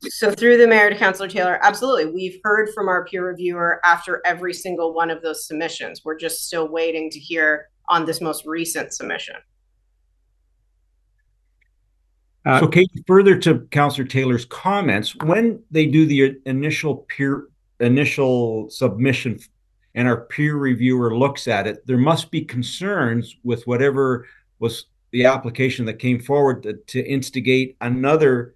So through the mayor to Councillor Taylor, absolutely. We've heard from our peer reviewer after every single one of those submissions. We're just still waiting to hear on this most recent submission. So Katie, further to Councillor Taylor's comments, when they do the initial submission and our peer reviewer looks at it, there must be concerns with whatever was the application that came forward to instigate another,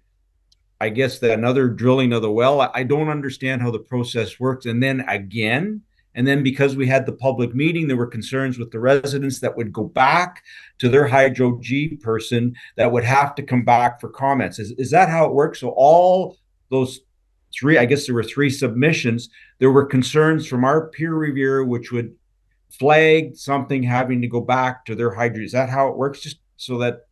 I guess, another drilling of the well. I don't understand how the process works. And then again, and then because we had the public meeting, there were concerns with the residents that would go back to their Hydro-G person that would have to come back for comments. Is that how it works? So all those three, I guess there were 3 submissions, there were concerns from our peer reviewer, which would flag something having to go back to their Hydro. Is that how it works? Just so that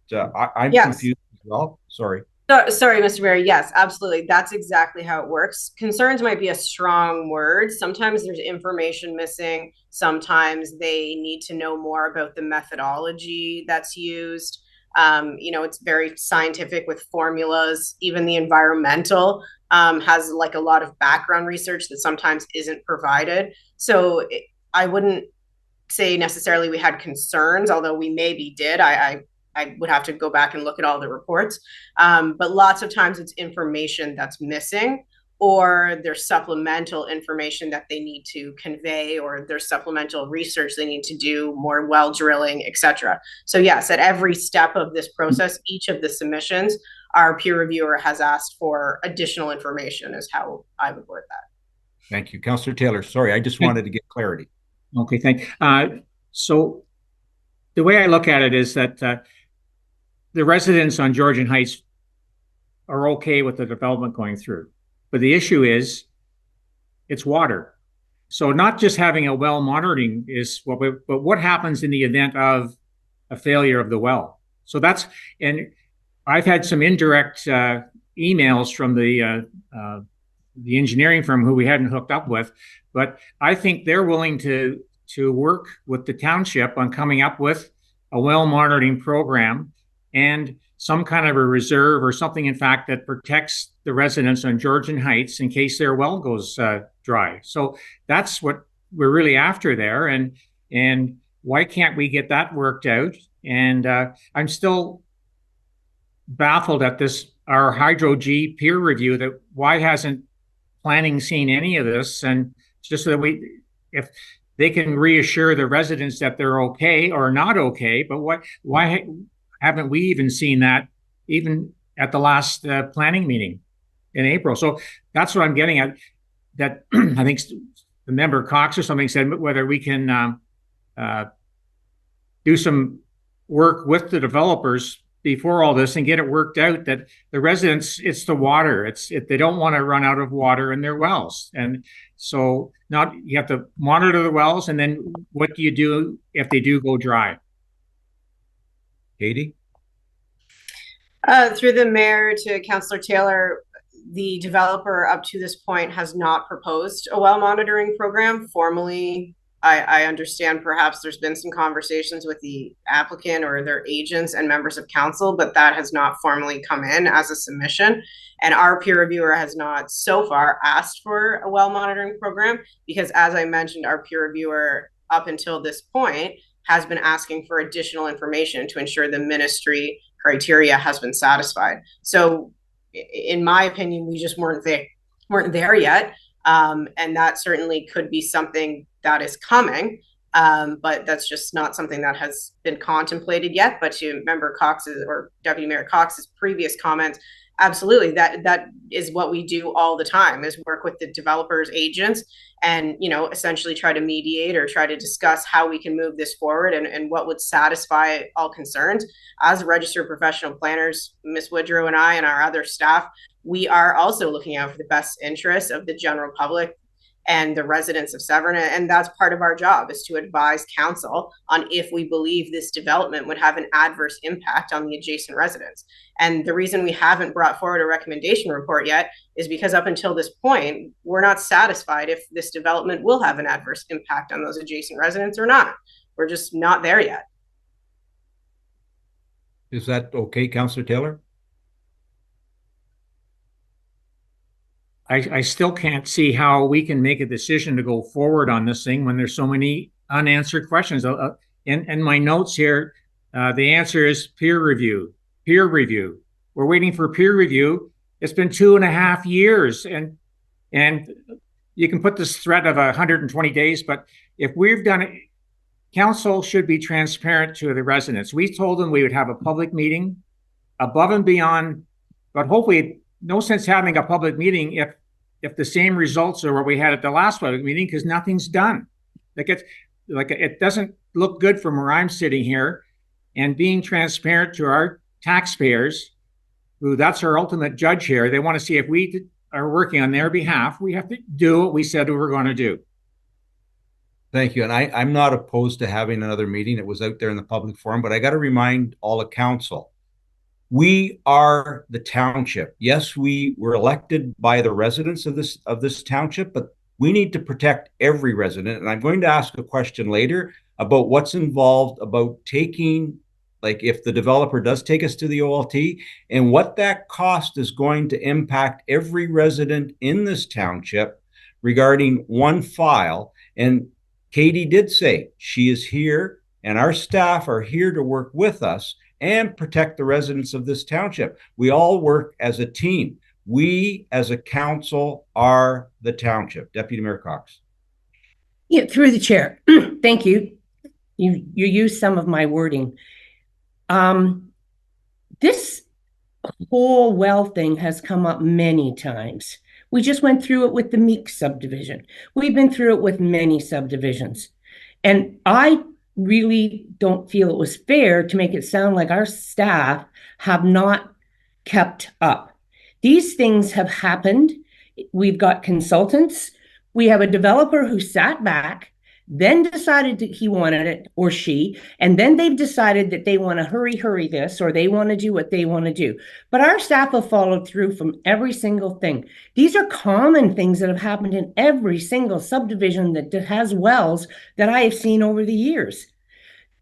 I'm confused as well. Sorry. Sorry, Mr. Mayor. Yes, absolutely. That's exactly how it works. Concerns might be a strong word. Sometimes there's information missing. Sometimes they need to know more about the methodology that's used. It's very scientific with formulas. Even the environmental has like a lot of background research that sometimes isn't provided. So I wouldn't say necessarily we had concerns, although we maybe did. I would have to go back and look at all the reports. But lots of times it's information that's missing, or there's supplemental information that they need to convey, or there's supplemental research they need to do, more well drilling, etc. So yes, at every step of this process, each of the submissions, our peer reviewer has asked for additional information, is how I would word that. Thank you. Councillor Taylor, sorry, I just wanted to get clarity. Okay, thank you. So the way I look at it is that the residents on Georgian Heights are okay with the development going through. But the issue is, it's water. So not just having a well monitoring is what, but what happens in the event of a failure of the well? So that's, and I've had some indirect emails from the engineering firm who we hadn't hooked up with, but I think they're willing to work with the township on coming up with a well monitoring program and some kind of a reserve or something, in fact, that protects the residents on Georgian Heights in case their well goes dry. So that's what we're really after there. And why can't we get that worked out? And I'm still baffled at this, our Hydro G peer review, that why hasn't planning seen any of this? And just so that if they can reassure the residents that they're okay or not okay, but why haven't we even seen that even at the last planning meeting in April? So that's what I'm getting at. That I think the member Cox or something said whether we can do some work with the developers before all this and get it worked out, that the residents, it's the water. They don't want to run out of water in their wells. And so you have to monitor the wells, and then what do you do if they do go dry? Katie? Through the mayor to Councillor Taylor, the developer up to this point has not proposed a well monitoring program formally. I understand perhaps there's been some conversations with the applicant or their agents and members of council, but that has not formally come in as a submission. And our peer reviewer has not so far asked for a well monitoring program because, as I mentioned, our peer reviewer up until this point has been asking for additional information to ensure the ministry criteria has been satisfied. So in my opinion, we just weren't there yet. And that certainly could be something that is coming, but that's just not something that has been contemplated yet. But to Member Cox's or Deputy Mayor Cox's previous comments, absolutely, that is what we do all the time, is work with the developers' agents and, essentially try to mediate or try to discuss how we can move this forward and what would satisfy all concerns. As registered professional planners, Ms. Woodrow and I and our other staff, we are also looking out for the best interests of the general public and the residents of Severn. And that's part of our job, is to advise council on if we believe this development would have an adverse impact on the adjacent residents. And the reason we haven't brought forward a recommendation report yet is because up until this point, we're not satisfied if this development will have an adverse impact on those adjacent residents or not. We're just not there yet. Is that okay, Councillor Taylor? I still can't see how we can make a decision to go forward on this thing when there's so many unanswered questions. In my notes here, the answer is peer review. Peer review. We're waiting for peer review. It's been 2.5 years, and you can put this threat of 120 days, but if we've done it, council should be transparent to the residents. We told them we would have a public meeting above and beyond, but hopefully no sense having a public meeting if the same results are what we had at the last public meeting, because nothing's done. It doesn't look good from where I'm sitting here, and being transparent to our taxpayers, who that's our ultimate judge here. They want to see if we are working on their behalf. We have to do what we said we were going to do. Thank you. And I'm not opposed to having another meeting. It was out there in the public forum, but I got to remind all of council, we are the township. Yes, we were elected by the residents of this township, but we need to protect every resident. And I'm going to ask a question later about what's involved about taking, like if the developer does take us to the OLT, and what that cost is going to impact every resident in this township regarding one file. And Katie did say she is here and our staff are here to work with us and protect the residents of this township. We all work as a team. We as a council are the township. Deputy Mayor Cox. Yeah, through the chair. Thank you. You used some of my wording. This whole well thing has come up many times. We just went through it with the Meek subdivision. We've been through it with many subdivisions. And I really don't feel it was fair to make it sound like our staff have not kept up. These things have happened. We've got consultants. We have a developer who sat back, then decided that he wanted it, or she, and then they've decided that they want to hurry this, or they want to do what they want to do. But our staff have followed through from every single thing. These are common things that have happened in every single subdivision that has wells that I have seen over the years.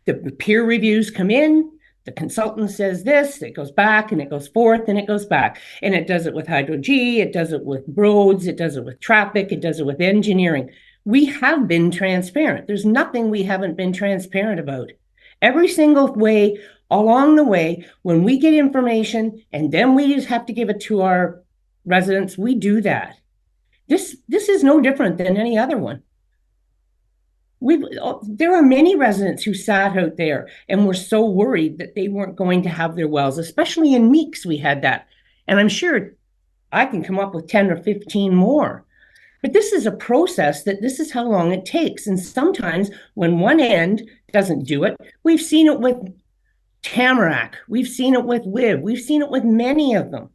The peer reviews come in, the consultant says this, it goes back and it goes forth and it goes back. And it does it with Hydro G, it does it with roads, it does it with traffic, it does it with engineering. We have been transparent. There's nothing we haven't been transparent about. Every single way along the way, when we get information and then we just have to give it to our residents, we do that. This is no different than any other one. There are many residents who sat out there and were so worried that they weren't going to have their wells, especially in Meeks we had that. And I'm sure I can come up with 10 or 15 more. But this is a process that this is how long it takes. And sometimes when one end doesn't do it, we've seen it with Tamarack, we've seen it with Liv, we've seen it with many of them.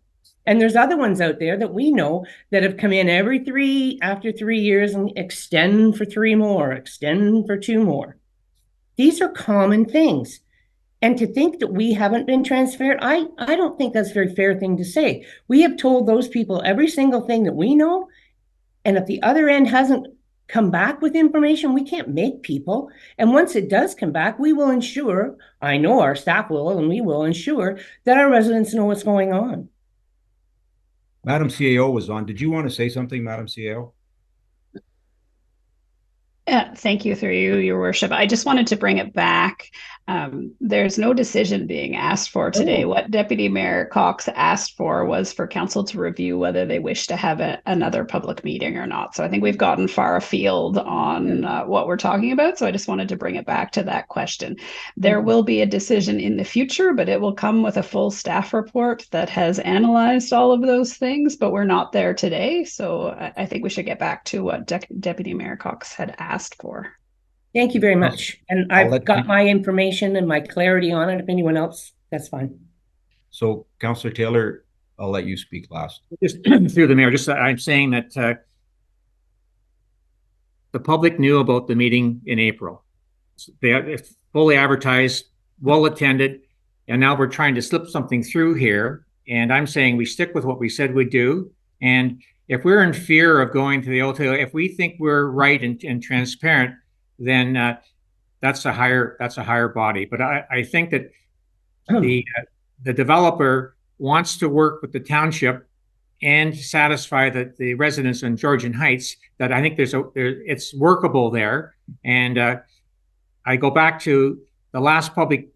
And there's other ones out there that we know that have come in after 3 years and extend for 3 more, extend for 2 more. These are common things. And to think that we haven't been transparent, I don't think that's a very fair thing to say. We have told those people every single thing that we know. And if the other end hasn't come back with information, we can't make people. And once it does come back, we will ensure, I know our staff will, and we will ensure that our residents know what's going on. Madam CAO was on. Did you want to say something, Madam CAO? Thank you, through you, Your Worship. I just wanted to bring it back. There's no decision being asked for today. What Deputy Mayor Cox asked for was for council to review whether they wish to have another public meeting or not. So I think we've gotten far afield on what we're talking about. So I just wanted to bring it back to that question. There will be a decision in the future, but it will come with a full staff report that has analyzed all of those things, but we're not there today. So I think we should get back to what Deputy Mayor Cox had asked for. Thank you very much. And I've got my information and my clarity on it. If anyone else, that's fine. So, Councillor Taylor, I'll let you speak last. Just through the mayor, I'm saying that the public knew about the meeting in April. It's fully advertised, well attended, and now we're trying to slip something through here. And I'm saying we stick with what we said we'd do. And if we're in fear of going to the OTO, if we think we're right and transparent, then that's a higher body. But I think that the developer wants to work with the township and satisfy the residents in Georgian Heights. That I think it's workable there. And I go back to the last public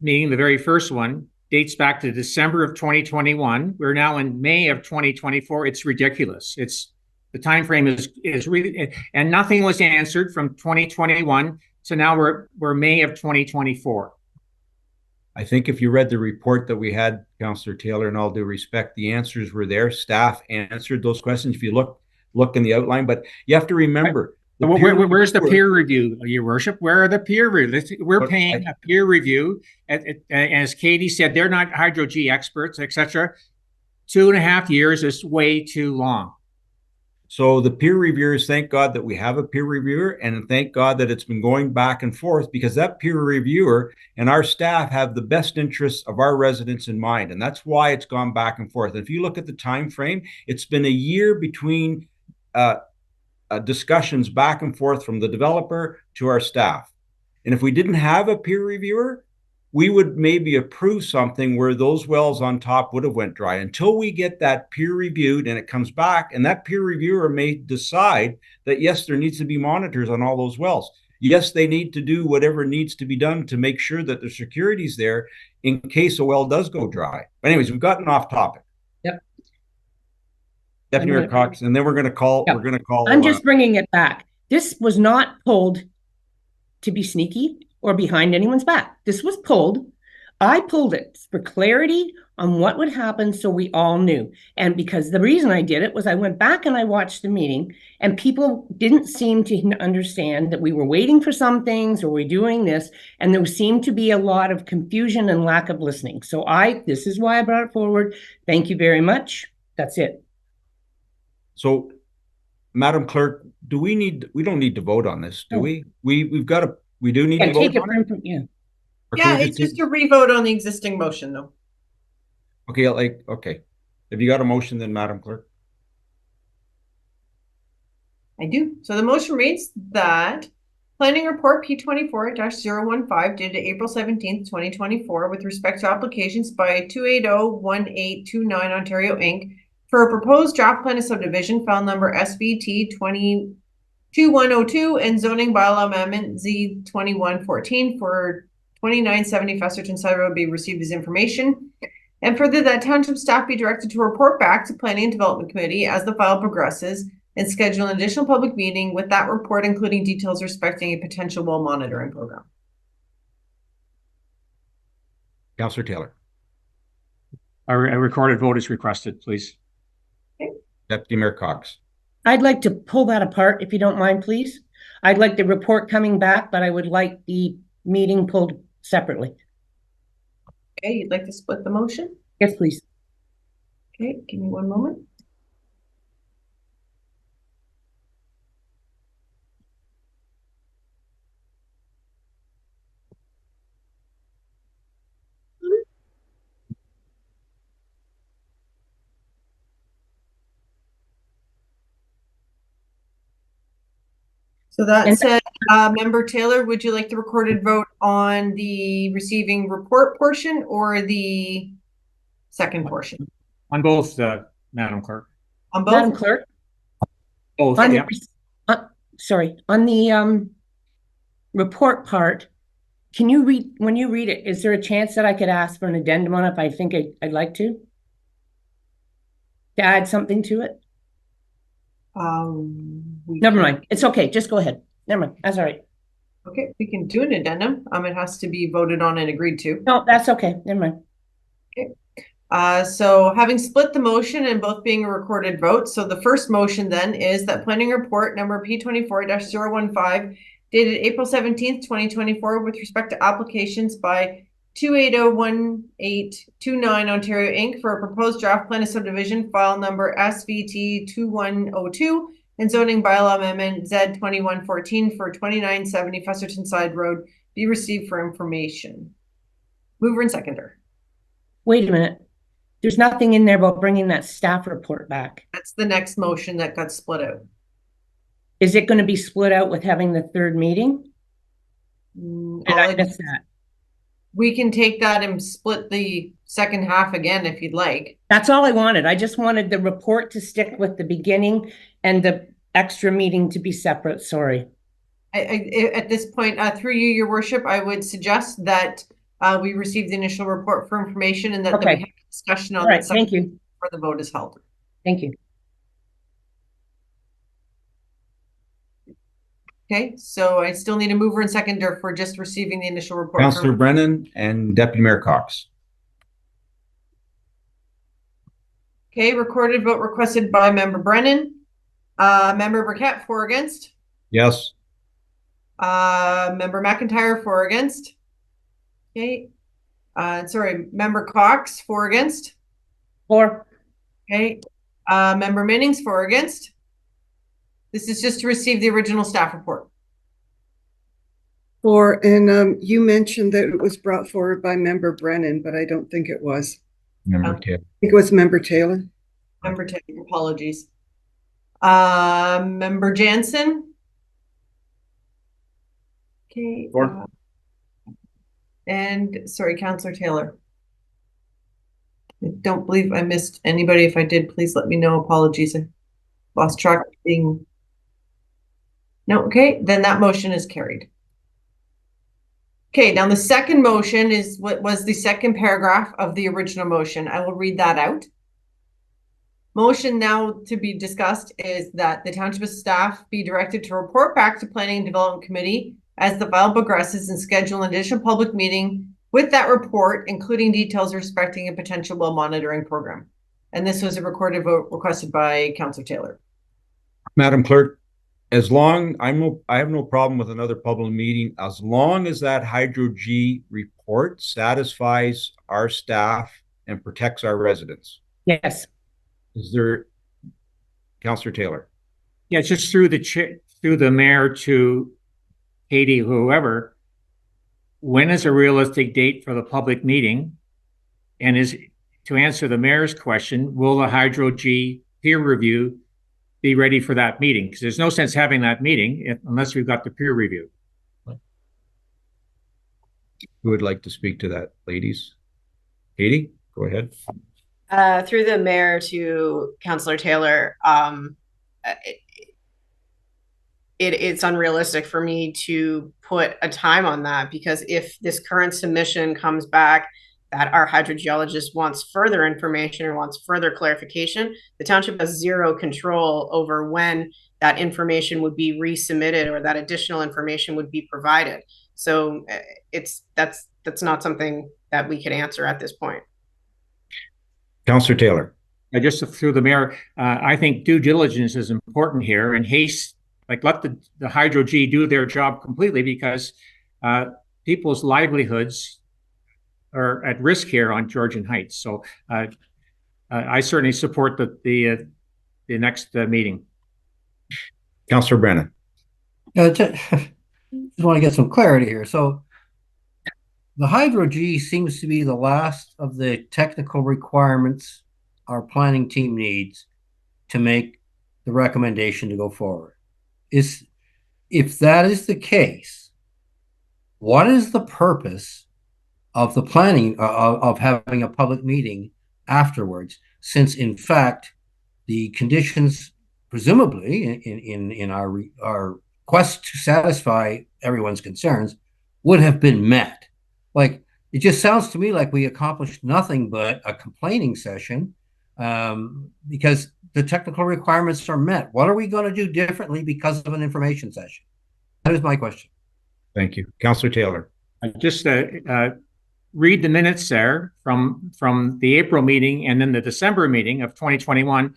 meeting, the very first one, dates back to December of 2021. We're now in May of 2024. It's ridiculous. The time frame is really, and nothing was answered from 2021. So now we're May of 2024. I think if you read the report that we had, Councillor Taylor, in all due respect, the answers were there. Staff answered those questions. If you look in the outline, but you have to remember. Where's the peer review, Your Worship? Where are the peer reviews? We're paying a peer review. As Katie said, they're not Hydro G experts, etc. 2.5 years is way too long. So the peer reviewers, thank God that we have a peer reviewer, and thank God that it's been going back and forth, because that peer reviewer and our staff have the best interests of our residents in mind. And that's why it's gone back and forth. And if you look at the time frame, it's been a year between discussions back and forth from the developer to our staff. And if we didn't have a peer reviewer, we would maybe approve something where those wells on top would have went dry until we get that peer reviewed and it comes back, and that peer reviewer may decide that, yes, there needs to be monitors on all those wells. Yes, they need to do whatever needs to be done to make sure that the security's there in case a well does go dry. But anyways, we've gotten off topic. Yep. Deputy Mayor Cox, and then we're going to call. Yeah. We're going to call. I'm just bringing it back. This was not pulled to be sneaky or behind anyone's back. This was pulled. I pulled it for clarity on what would happen so we all knew. And because the reason I did it was I went back and I watched the meeting and people didn't seem to understand that we were waiting for some things or we're doing this. And there seemed to be a lot of confusion and lack of listening. So this is why I brought it forward. Thank you very much. That's it. So, Madam Clerk, we don't need to vote on this, do we? We do need to vote on it? Yeah. Yeah, it's just a revote on the existing motion, though. Okay, okay. Have you got a motion then, Madam Clerk? I do. So the motion reads that Planning Report P24-015 dated April 17th, 2024, with respect to applications by 2801829 Ontario Inc. for a proposed draft plan of subdivision, file number SVT 2102 and zoning bylaw amendment Z2114 for 2970 Festerton Side Road be received as information. And further, that township staff be directed to report back to Planning and Development Committee as the file progresses and schedule an additional public meeting with that report, including details respecting a potential well monitoring program. Councillor Taylor. A recorded vote is requested, please. Okay. Deputy Mayor Cox. I'd like to pull that apart, if you don't mind, please. I'd like the report coming back, but I would like the meeting pulled separately. Okay, you'd like to split the motion? Yes, please. Okay, give me one moment. So that said, Member Taylor, would you like the recorded vote on the receiving report portion or the second portion? On both, Madam Clerk. On both? Madam Clerk? Both, yeah. Sorry, on the report part, can you read, when you read it, is there a chance that I could ask for an addendum on it if I think I'd like to add something to it? Never mind. It's okay. Just go ahead. Never mind. That's all right. Okay, we can do an addendum. It has to be voted on and agreed to. No, that's okay. Never mind. Okay. So having split the motion and both being a recorded vote, so the first motion then is that Planning Report number P24-015 dated April 17th, 2024 with respect to applications by 2801829 Ontario Inc. for a proposed draft plan of subdivision, file number SVT 2102 and zoning bylaw amendment Z2114 for 2970 Festerton Side Road be received for information. Mover and seconder. Wait a minute. There's nothing in there about bringing that staff report back. That's the next motion that got split out. Is it going to be split out with having the third meeting? Did I miss that? We can take that and split the second half again if you'd like. That's all I wanted. I just wanted the report to stick with the beginning and the extra meeting to be separate. Sorry. At this point, through you, Your Worship, I would suggest that we receive the initial report for information and that, we have a discussion on that. Thank you. Before the vote is held. Thank you. Okay, so I still need a mover and seconder for just receiving the initial report. Councillor Brennan and Deputy Mayor Cox. Okay, recorded vote requested by Member Brennan. Member Burkett, for or against? Yes. Member McIntyre, for or against? Okay. Sorry, Member Cox, for or against? For. Okay. Member Minnings, for or against? This is just to receive the original staff report. And you mentioned that it was brought forward by Member Brennan, but I don't think it was. Member Taylor. I think it was Member Taylor. Member Taylor, apologies. Member Jansen. Okay. And sorry, Councillor Taylor. I don't believe I missed anybody. If I did, please let me know. Apologies. I lost track of being. No, okay, then that motion is carried. Okay, now the second motion is what was the second paragraph of the original motion. I will read that out. Motion now to be discussed is that the township staff be directed to report back to Planning and Development Committee as the file progresses and schedule an additional public meeting with that report, including details respecting a potential well monitoring program. And this was a recorded vote requested by Councillor Taylor. Madam Clerk, I have no problem with another public meeting as long as that Hydro G report satisfies our staff and protects our residents. Yes. Is there, Councillor Taylor? Yeah, it's just through the mayor to Katie, whoever. When is a realistic date for the public meeting? And to answer the mayor's question, will the Hydro G peer review be ready for that meeting? Because there's no sense having that meeting unless we've got the peer review. Who would like to speak to that, ladies? Katie, go ahead. Through the mayor to Councillor Taylor, it's unrealistic for me to put a time on that, because if this current submission comes back that our hydrogeologist wants further information or wants further clarification, the township has zero control over when that information would be resubmitted or that additional information would be provided. So that's not something that we can answer at this point. Councillor Taylor. Just through the mayor, I think due diligence is important here, and haste, like let the Hydro G do their job completely, because people's livelihoods are at risk here on Georgian Heights. So I certainly support the next meeting. Councillor Brennan. Just want to get some clarity here. So the Hydro G seems to be the last of the technical requirements our planning team needs to make the recommendation to go forward. If that is the case, what is the purpose of the planning of having a public meeting afterwards, since in fact the conditions presumably in our quest to satisfy everyone's concerns would have been met? Like, it just sounds to me like we accomplished nothing but a complaining session, because the technical requirements are met. What are we going to do differently because of an information session? That is my question. Thank you. Councillor Taylor. Just read the minutes there from the April meeting and then the December meeting of 2021.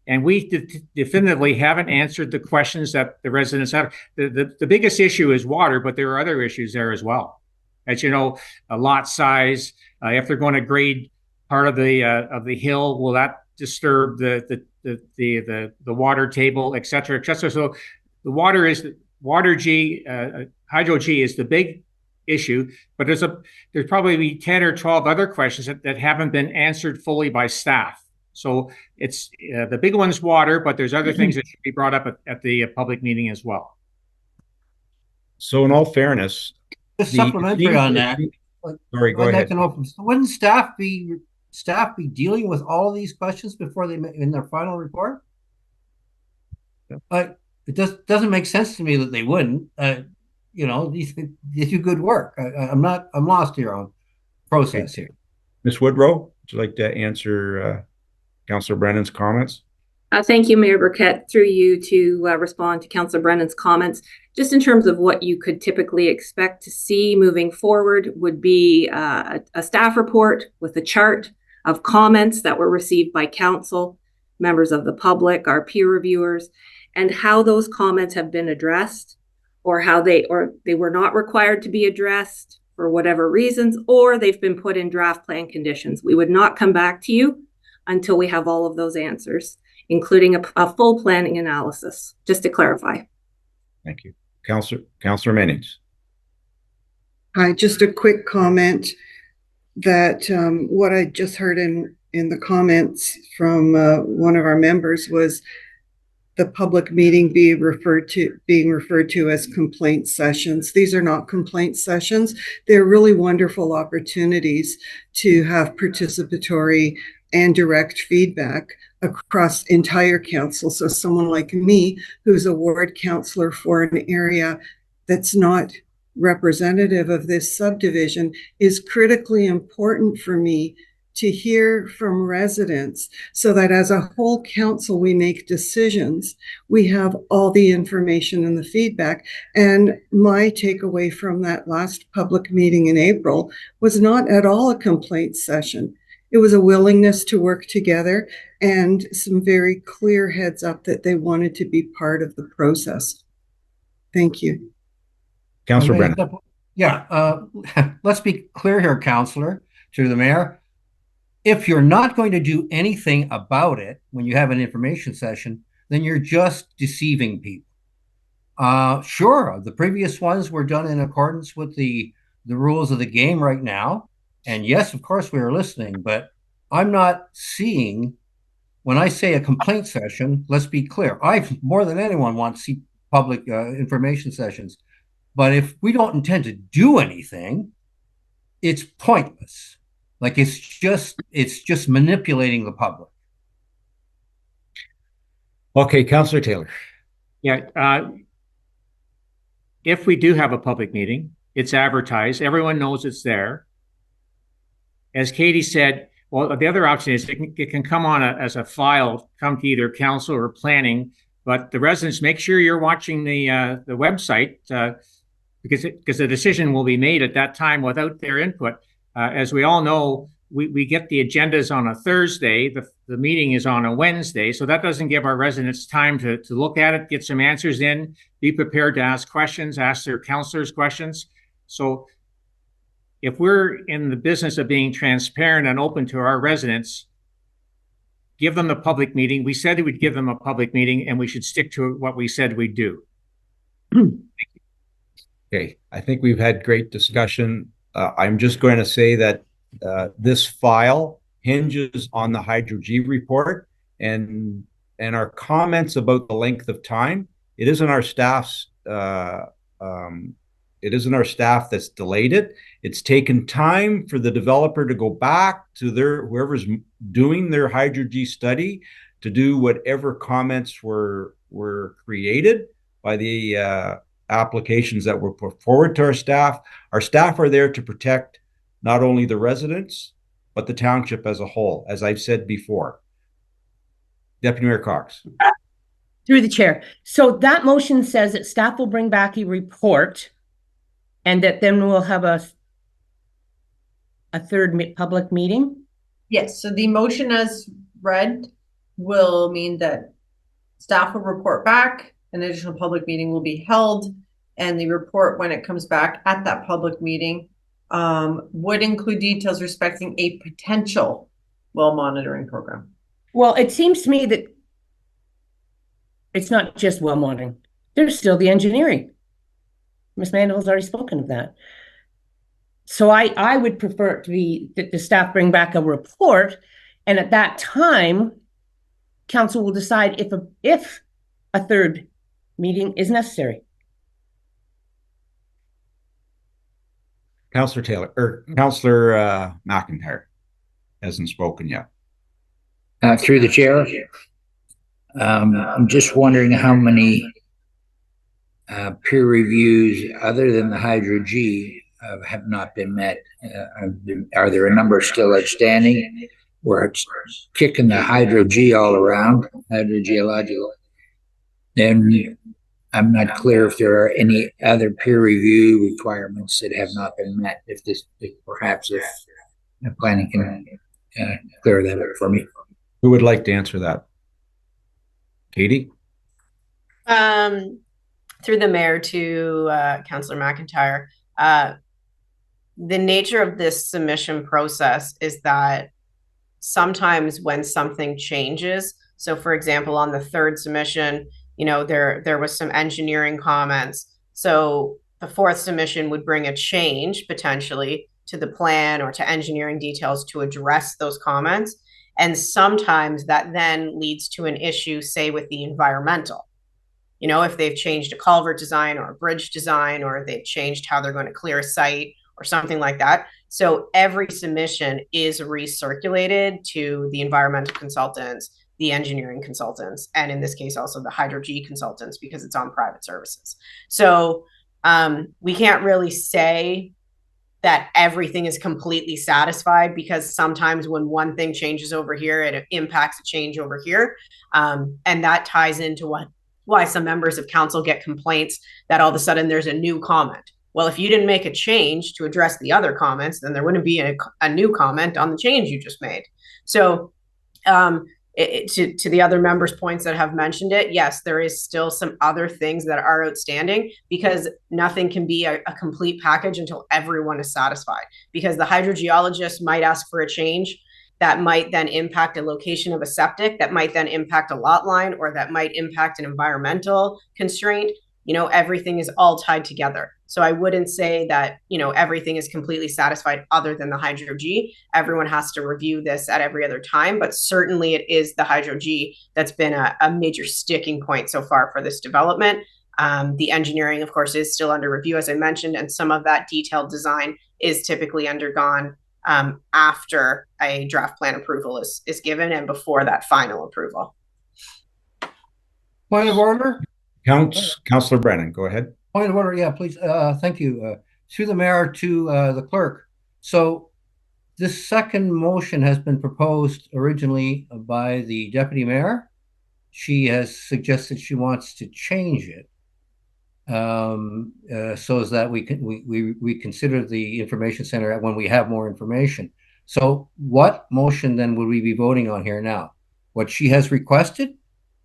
And we definitively haven't answered the questions that the residents have. The biggest issue is water, but there are other issues there as well. As you know, a lot size, if they're going to grade part of the hill, will that disturb the water table, et cetera, et cetera. So the Hydro G is the big issue, but there's probably 10 or 12 other questions that haven't been answered fully by staff. So it's the big one's water, but there's other things that should be brought up at the public meeting as well. So in all fairness, just supplementary on that. Sorry, go ahead. Wouldn't staff be dealing with all of these questions before they in their final report? It doesn't make sense to me that they wouldn't. You know, they do good work. I'm lost here on process here. Ms. Woodrow, would you like to answer Councillor Brennan's comments? Thank you, Mayor Burkett, through you to respond to Councillor Brennan's comments. Just in terms of what you could typically expect to see moving forward would be a staff report with a chart of comments that were received by council, members of the public, our peer reviewers, and how those comments have been addressed, or how they were not required to be addressed for whatever reasons, or they've been put in draft plan conditions. We would not come back to you until we have all of those answers, including a full planning analysis, just to clarify. Thank you. Councillor Mennings. Hi, just a quick comment that what I just heard in the comments from one of our members was the public meeting being referred to as complaint sessions. These are not complaint sessions. They're really wonderful opportunities to have participatory and direct feedback across entire council. So someone like me, who's a ward councillor for an area that's not representative of this subdivision, is critically important for me to hear from residents so that as a whole council, we make decisions. We have all the information and the feedback. And my takeaway from that last public meeting in April was not at all a complaint session. It was a willingness to work together and some very clear heads up that they wanted to be part of the process. Thank you. Councillor Brennan. Yeah, let's be clear here, Councillor, through the mayor. If you're not going to do anything about it when you have an information session, then you're just deceiving people. Sure, the previous ones were done in accordance with the rules of the game right now. And yes, of course, we are listening, but I'm not seeing, when I say a complaint session, let's be clear, I more than anyone want to see public information sessions. But if we don't intend to do anything, it's pointless. Like it's just manipulating the public. Okay, Councillor Taylor. Yeah, if we do have a public meeting, it's advertised, everyone knows it's there. As Katie said, well, the other option is it can come on as a file, come to either council or planning, but the residents, make sure you're watching the website because the decision will be made at that time without their input. As we all know, we get the agendas on a Thursday, the meeting is on a Wednesday, so that doesn't give our residents time to look at it, get some answers in, be prepared to ask questions, ask their councilors questions. So if we're in the business of being transparent and open to our residents, give them the public meeting. We said we'd give them a public meeting, and we should stick to what we said we'd do. Okay, I think we've had great discussion. I'm just going to say that this file hinges on the Hydro-G report and our comments about the length of time. It isn't our staff's. It isn't our staff that's delayed it. It's taken time for the developer to go back to whoever's doing their Hydro-G study to do whatever comments were created by the applications that were put forward to our staff. Our staff are there to protect not only the residents, but the township as a whole, as I've said before. Deputy Mayor Cox. Through the chair. So that motion says that staff will bring back a report and that then we'll have a third public meeting? Yes, so the motion as read will mean that staff will report back, an additional public meeting will be held, and the report, when it comes back at that public meeting, would include details respecting a potential well monitoring program. Well, it seems to me that it's not just well monitoring. There's still the engineering. Ms. Mandeville's already spoken of that. So I would prefer it to be that the staff bring back a report, and at that time, council will decide if a third meeting is necessary. Councillor Taylor, or Councillor McIntyre hasn't spoken yet. Through the chair, I'm just wondering how many peer reviews other than the Hydro-G have not been met. Are there a number still outstanding where it's kicking the Hydro-G all around, hydrogeological? Then I'm not clear if there are any other peer review requirements that have not been met. If perhaps the planning can clear that up for me. Who would like to answer that? Katie? Through the mayor to Councillor McIntyre, the nature of this submission process is that sometimes when something changes, so for example, on the third submission, there was some engineering comments. So the fourth submission would bring a change potentially to the plan or to engineering details to address those comments. And sometimes that then leads to an issue, say, with the environmental. If they've changed a culvert design or a bridge design, or they've changed how they're going to clear a site or something like that. So every submission is recirculated to the environmental consultants, the engineering consultants, and in this case also the Hydro-G consultants, because it's on private services. So we can't really say that everything is completely satisfied, because sometimes when one thing changes over here, it impacts a change over here. And that ties into why some members of council get complaints that all of a sudden there's a new comment. Well, if you didn't make a change to address the other comments, then there wouldn't be a new comment on the change you just made. So to the other members' points that have mentioned it, yes, there is still some other things that are outstanding, because nothing can be a complete package until everyone is satisfied. Because the hydrogeologist might ask for a change that might then impact a location of a septic, that might then impact a lot line, or that might impact an environmental constraint. Everything is all tied together. So I wouldn't say that, everything is completely satisfied other than the Hydro G. Everyone has to review this at every other time, but certainly it is the Hydro G that's been a major sticking point so far for this development. The engineering, of course, is still under review, as I mentioned, and some of that detailed design is typically undergone after a draft plan approval is given and before that final approval. Point of order? Councillor Brennan, go ahead. Point of order, yeah, please. Thank you. Through the mayor to the clerk. So this second motion has been proposed originally by the deputy mayor. She has suggested she wants to change it so as that we consider the information center when we have more information. So what motion then would we be voting on here now? What she has requested,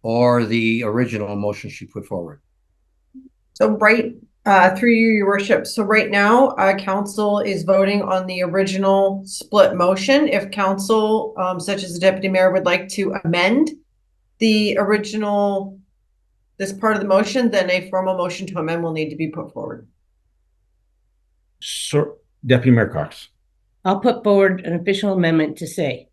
or the original motion she put forward? So through you, your worship. So right now, council is voting on the original split motion. If council, such as the deputy mayor, would like to amend the original, this part of the motion, then a formal motion to amend will need to be put forward. So, Deputy Mayor Cox. I'll put forward an official amendment to say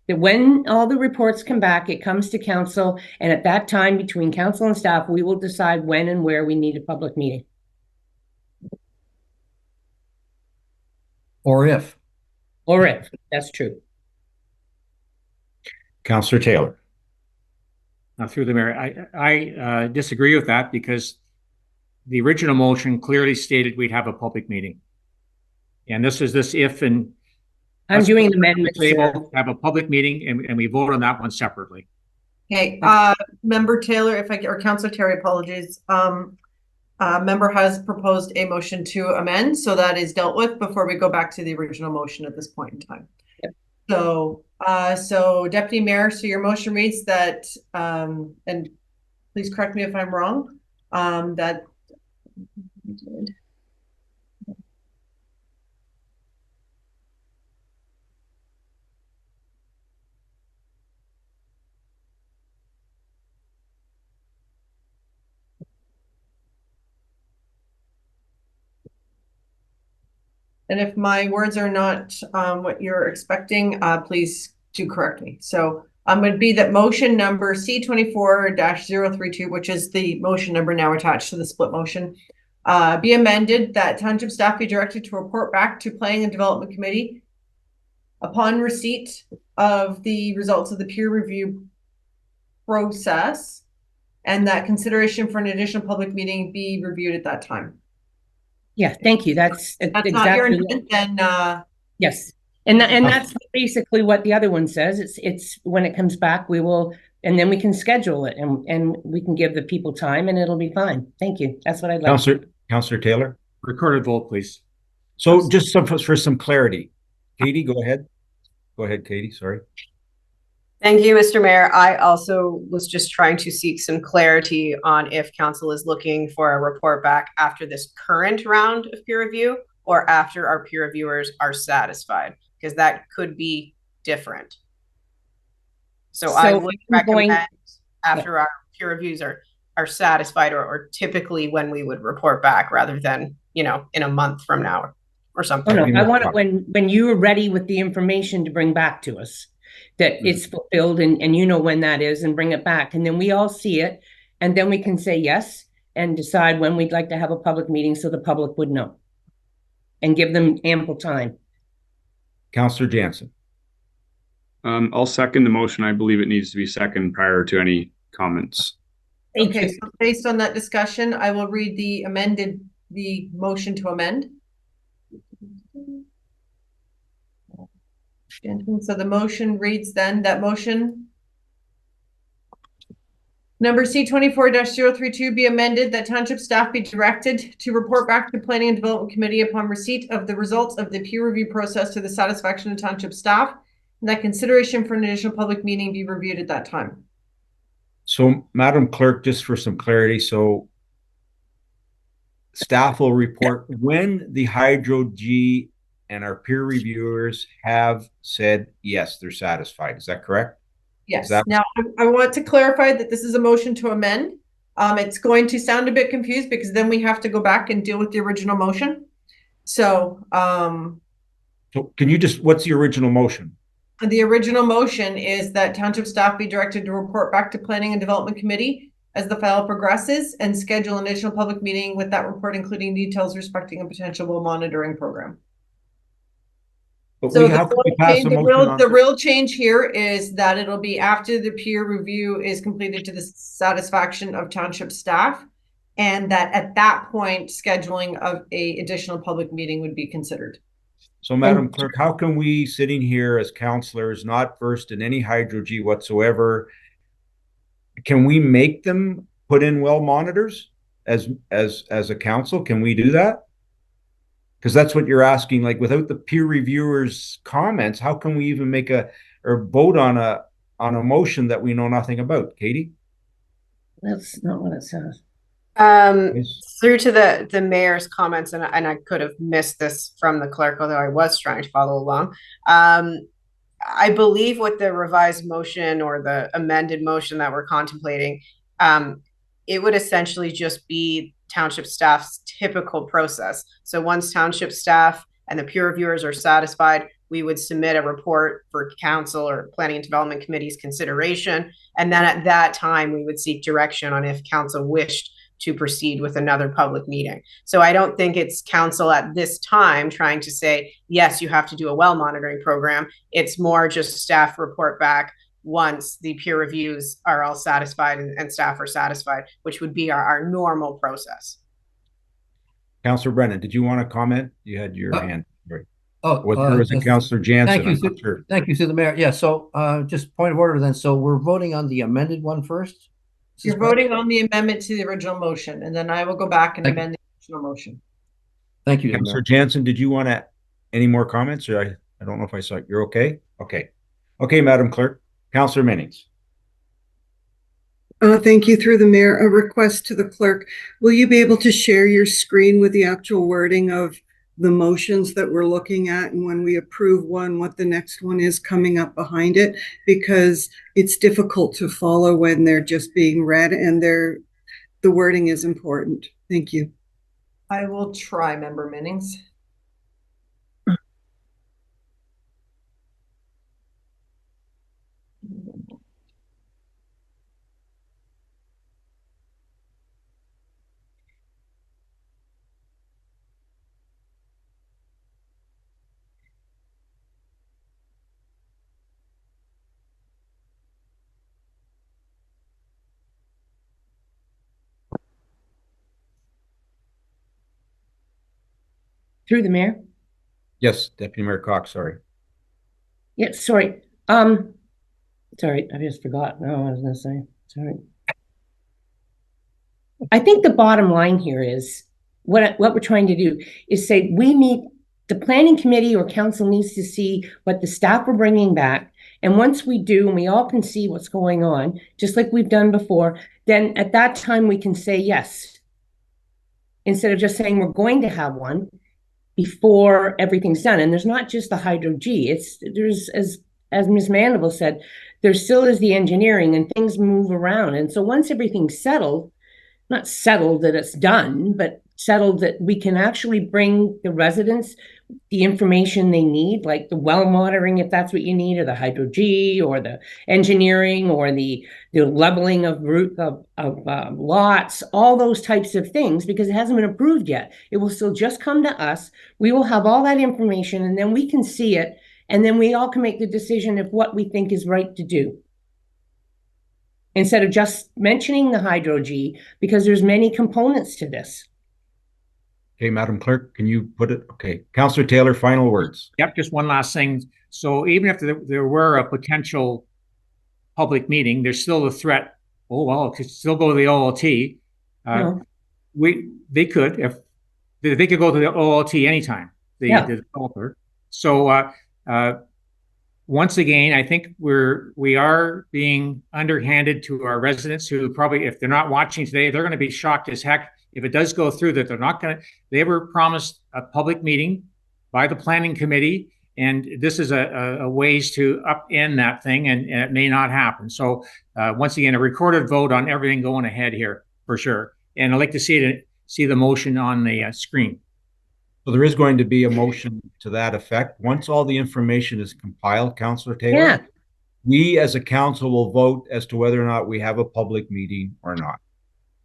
that when all the reports come back, it comes to council, and at that time, between council and staff, we will decide when and where we need a public meeting. Or if. Or if, that's true. Councillor Taylor. Through the mayor, I disagree with that, because the original motion clearly stated we'd have a public meeting. And this is this if and I'm doing amendments. Have a public meeting and we vote on that one separately. Okay, Member Taylor, or Councillor Terry, apologies. Member has proposed a motion to amend, so that is dealt with before we go back to the original motion at this point in time. Yep. So Deputy Mayor, so your motion reads that, and please correct me if I'm wrong, that and if my words are not what you're expecting, please do correct me. So would be that motion number C24-032, which is the motion number now attached to the split motion, be amended that Township staff be directed to report back to Planning and Development Committee upon receipt of the results of the peer review process, and that consideration for an additional public meeting be reviewed at that time. Yeah, thank you. That's exactly not your intent, then. Yes, and that's basically what the other one says. It's when it comes back, we will, and then we can schedule it, and we can give the people time, and it'll be fine. Thank you. That's what I'd like. Councillor Taylor, recorded vote, please. So just for some clarity, Katie, go ahead. Go ahead, Katie. Sorry. Thank you, Mr. Mayor. I also was just trying to seek some clarity on if council is looking for a report back after this current round of peer review or after our peer reviewers are satisfied, because that could be different. So I would recommend after our peer reviews are satisfied, or typically when we would report back, rather than, in a month from now or something. Oh, no, I want it when you are ready with the information to bring back to us, that it's fulfilled, and you know when that is, and bring it back, and then we all see it, and then we can say yes and decide when we'd like to have a public meeting so the public would know and give them ample time. Councillor Jansen. I'll second the motion. I believe it needs to be second prior to any comments. Okay, so based on that discussion, I will read the motion to amend. So the motion reads then, that motion number C24-032 be amended, that township staff be directed to report back to the Planning and Development Committee upon receipt of the results of the peer review process to the satisfaction of township staff, and that consideration for an additional public meeting be reviewed at that time. So, Madam Clerk, just for some clarity, so staff will report when the Hydro G and our peer reviewers have said, yes, they're satisfied. Is that correct? Yes. Now, I want to clarify that this is a motion to amend. It's going to sound a bit confused because then we have to go back and deal with the original motion. So, so can you just, what's the original motion? The original motion is that township staff be directed to report back to Planning and Development Committee as the file progresses and schedule an additional public meeting with that report, including details respecting a potential well monitoring program. But so the real change here is that it'll be after the peer review is completed to the satisfaction of township staff, and that at that point, scheduling of a additional public meeting would be considered. So, Madam Clerk, how can we, sitting here as councillors, not versed in any Hydro G whatsoever, can we make them put in well monitors as a council? Can we do that? Because that's what you're asking. Like, without the peer reviewers' comments, how can we even make or vote on a motion that we know nothing about? Katie? That's not what it says. Through to the mayor's comments, and I could have missed this from the clerk, although I was trying to follow along. I believe with the revised motion or the amended motion that we're contemplating, it would essentially just be township staff's typical process. So once township staff and the peer reviewers are satisfied, we would submit a report for council or Planning and Development Committee's consideration. And then at that time, we would seek direction on if council wished to proceed with another public meeting. So I don't think it's council at this time trying to say, yes, you have to do a well monitoring program. It's more just staff report back once the peer reviews are all satisfied and staff are satisfied, which would be our normal process. Councillor Brennan, did you want to comment? You had your hand. Right. Was it Councillor Jansen? Thank you, through the mayor. Yeah, so just point of order then. So we're voting on the amended one first? You're voting on the amendment to the original motion, and then I will go back and amend the original motion. Thank you. Councillor Jansen, did you want to any more comments? Or I don't know if I saw it. You're okay? Okay. Okay, Madam Clerk. Councillor Minnings. Thank you, through the mayor. A request to the clerk. Will you be able to share your screen with the actual wording of the motions that we're looking at, and when we approve one, what the next one is coming up behind it? Because it's difficult to follow when they're just being read, and the wording is important. Thank you. I will try, Member Minnings. Through the mayor? Yes, Deputy Mayor Cox, sorry. Yeah, sorry. Sorry, I just forgot. No, I was going to say. Sorry. I think the bottom line here is what we're trying to do is say the planning committee or council needs to see what the staff are bringing back. And once we do, and we all can see what's going on, just like we've done before, then at that time we can say yes. Instead of just saying we're going to have one before everything's done. And there's not just the Hydro G. There's, as Ms. Mandeville said, there still is the engineering, and things move around. And so once everything's settled, not settled that it's done, but settled that we can actually bring the residents the information they need, like the well monitoring, if that's what you need, or the Hydro G, or the engineering, or the leveling of lots, all those types of things, because it hasn't been approved yet. It will still just come to us. We will have all that information, and then we can see it, and then we all can make the decision of what we think is right to do. Instead of just mentioning the Hydro G, because there's many components to this. Okay, Madam Clerk, can you put it? Okay, Councillor Taylor, final words. Yep, just one last thing. So even if there were a potential public meeting, there's still the threat, oh, well, it could still go to the OLT. No. They could, if they could go to the OLT anytime, the developer. So once again, I think we are being underhanded to our residents who probably, if they're not watching today, they're going to be shocked as heck if it does go through, that they're not going to. They were promised a public meeting by the planning committee, and this is a ways to upend that thing, and it may not happen. So once again, a recorded vote on everything going ahead here for sure. And I'd like to see the motion on the screen. So there is going to be a motion to that effect. Once all the information is compiled, Councillor Taylor, we as a council will vote as to whether or not we have a public meeting or not.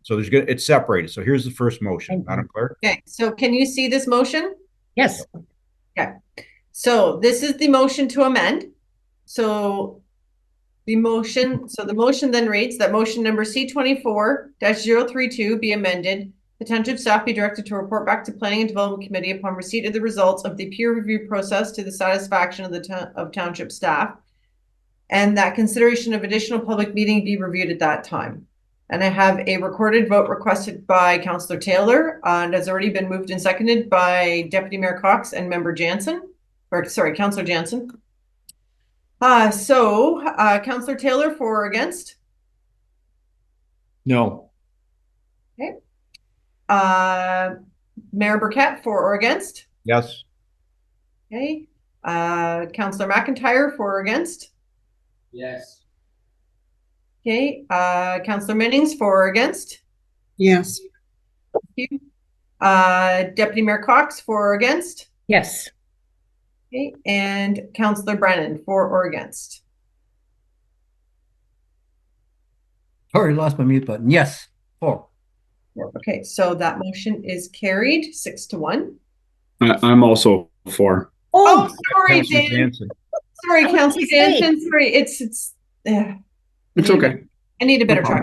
So it's separated. So here's the first motion, Madam Clerk. Okay, so can you see this motion? Yes. Okay, so this is the motion to amend. So the motion then reads that motion number C24-032 be amended. The township staff be directed to report back to Planning and Development Committee upon receipt of the results of the peer review process to the satisfaction of the township staff, and that consideration of additional public meeting be reviewed at that time. And I have a recorded vote requested by Councillor Taylor, and has already been moved and seconded by Deputy Mayor Cox and Member Jansen, Councillor Jansen. Councillor Taylor, for or against? No. Okay. Mayor Burkett, for or against? Yes. Okay. Councillor McIntyre, for or against? Yes. Okay. Councillor Minnings, for or against? Yes. Thank you. Deputy Mayor Cox, for or against? Yes. Okay. And Councillor Brennan, for or against? Sorry, lost my mute button. Yes, 4. Okay, so that motion is carried 6-1. I'm also for. Oh, sorry, Councillor Dan. Jansen. Sorry, Councillor Jansen. Sorry, it's It's okay. I need a better try.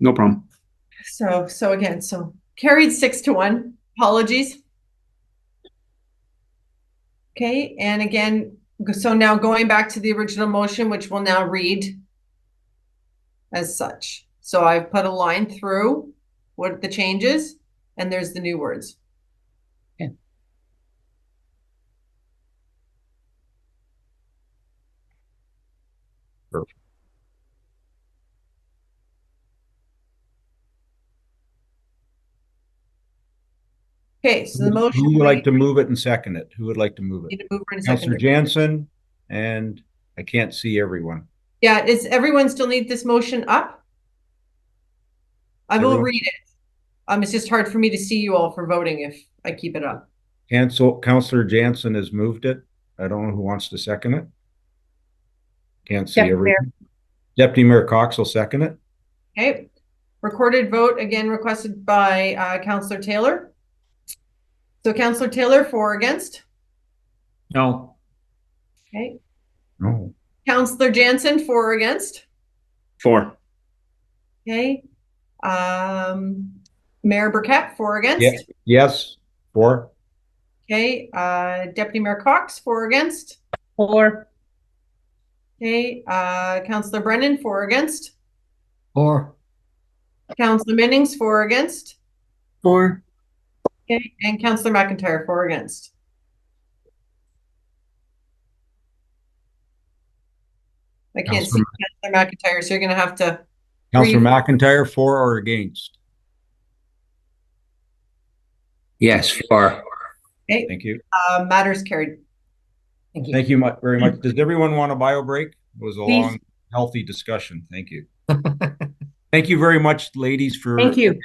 No problem. So carried 6-1. Apologies. Okay, and again, so now going back to the original motion, which will now read as such. So I've put a line through what the changes, and there's the new words. Okay. Perfect. Okay, so the motion. Who would like to move it and second it? Who would like to move Need it? a mover and a Councillor seconder. Jansen, and I can't see everyone. Yeah, does everyone still need this motion up? I will read it. It's just hard for me to see you all for voting if I keep it up. Councillor Jansen has moved it. I don't know who wants to second it. Can't see everything. Deputy Mayor Cox will second it. Okay. Recorded vote again requested by Councillor Taylor. So Councillor Taylor, for or against? No. Okay. No. Councillor Jansen, for or against? For. Okay. Mayor Burkett, for or against? Yes. Yes. 4. Okay. Deputy Mayor Cox, for or against? 4. Okay. Councillor Brennan, for or against? 4. Councillor Minnings, for or against? 4. Okay. And Councillor McIntyre, for or against? I can't see Councillor McIntyre, so you're going to have to. Councillor McIntyre, for or against? Yes, 4. Okay. Thank you. Matters carried. Thank you. Thank you very much. Does everyone want a bio break? It was a Please. long, healthy discussion. Thank you. Thank you very much, ladies, for. Thank you.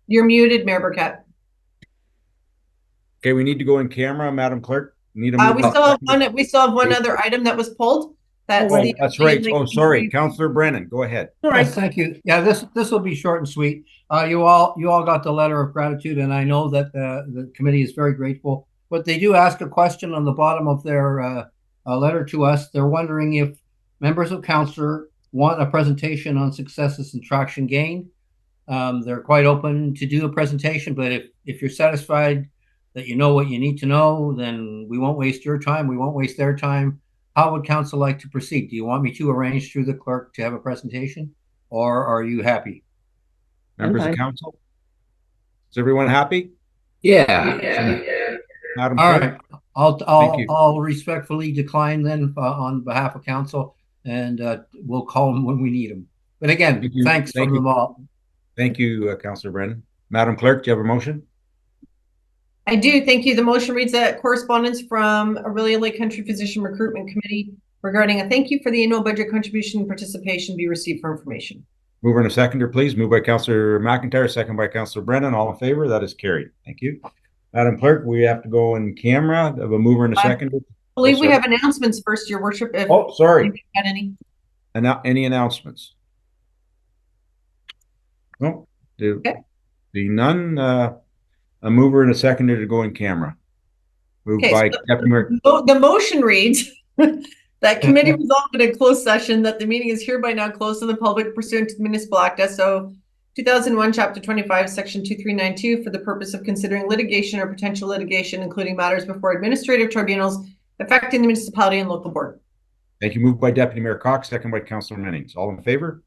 You're muted, Mayor Burkett. Okay, we need to go in camera, Madam Clerk. Need a We still have one other item that was pulled. That's that's right. Oh, sorry, Councillor Brennan, go ahead. All right, thank you. Yeah, this will be short and sweet. You all got the letter of gratitude, and I know that the committee is very grateful. But they do ask a question on the bottom of their letter to us. They're wondering if members of council want a presentation on successes and traction gained. They're quite open to do a presentation, but if you're satisfied that you know what you need to know, then we won't waste your time. We won't waste their time. How would council like to proceed? Do you want me to arrange through the clerk to have a presentation, or are you happy? Members of council? Is everyone happy? Yeah. Madam All Clerk? right. I'll respectfully decline then on behalf of council, and we'll call them when we need them. But again, thanks from them all. Thank you, Councillor Brennan. Madam Clerk, do you have a motion? I do. Thank you. The motion reads that correspondence from Orillia Lake Country Physician Recruitment Committee regarding a thank you for the annual budget contribution and participation be received for information. Mover and a seconder, please. Moved by Councillor McIntyre, second by Councillor Brennan. All in favor? That is carried. Thank you. Madam Clerk, we have to go in camera. Of a mover and a seconder. I believe we have announcements first, Your Worship. If sorry. Got any? Any announcements? No. Okay. The none. A mover and a seconder to go in camera. Moved by Deputy Mayor. The motion reads that committee resolved in a closed session that the meeting is hereby now closed to the public pursuant to the Municipal Act SO 2001, Chapter 25, Section 2392, for the purpose of considering litigation or potential litigation, including matters before administrative tribunals affecting the municipality and local board. Thank you. Moved by Deputy Mayor Cox, second by Councillor Mennings. All in favor?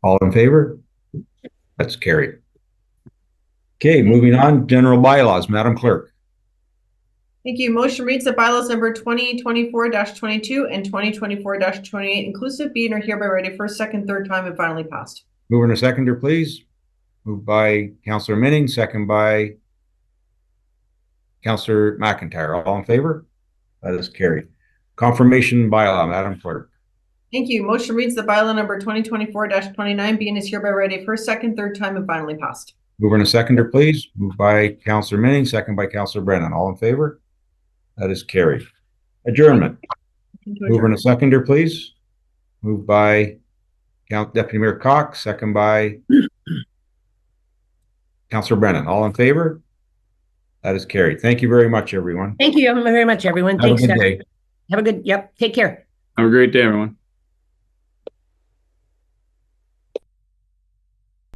All in favor? That's carried. Okay, moving on, general bylaws, Madam Clerk. Thank you. Motion reads that bylaws number 2024-22 and 2024-28 inclusive be and are hereby read a first, second, third time and finally passed. Mover and a seconder, please. Moved by Councillor Minning, second by Councillor McIntyre. All in favor? That is carried. Confirmation bylaw, Madam Clerk. Thank you. Motion reads that bylaw number 2024-29 be and is hereby read a first, second, third time and finally passed. Mover and a seconder, please. Moved by Councillor Minning, second by Councillor Brennan. All in favor? That is carried. Adjournment. Mover and a seconder, please. Moved by Deputy Mayor Cox, second by Councillor Brennan. All in favor? That is carried. Thank you very much, everyone. Thank you very much, everyone. Have Thanks. a good day. Have a good, yep. Take care. Have a great day, everyone.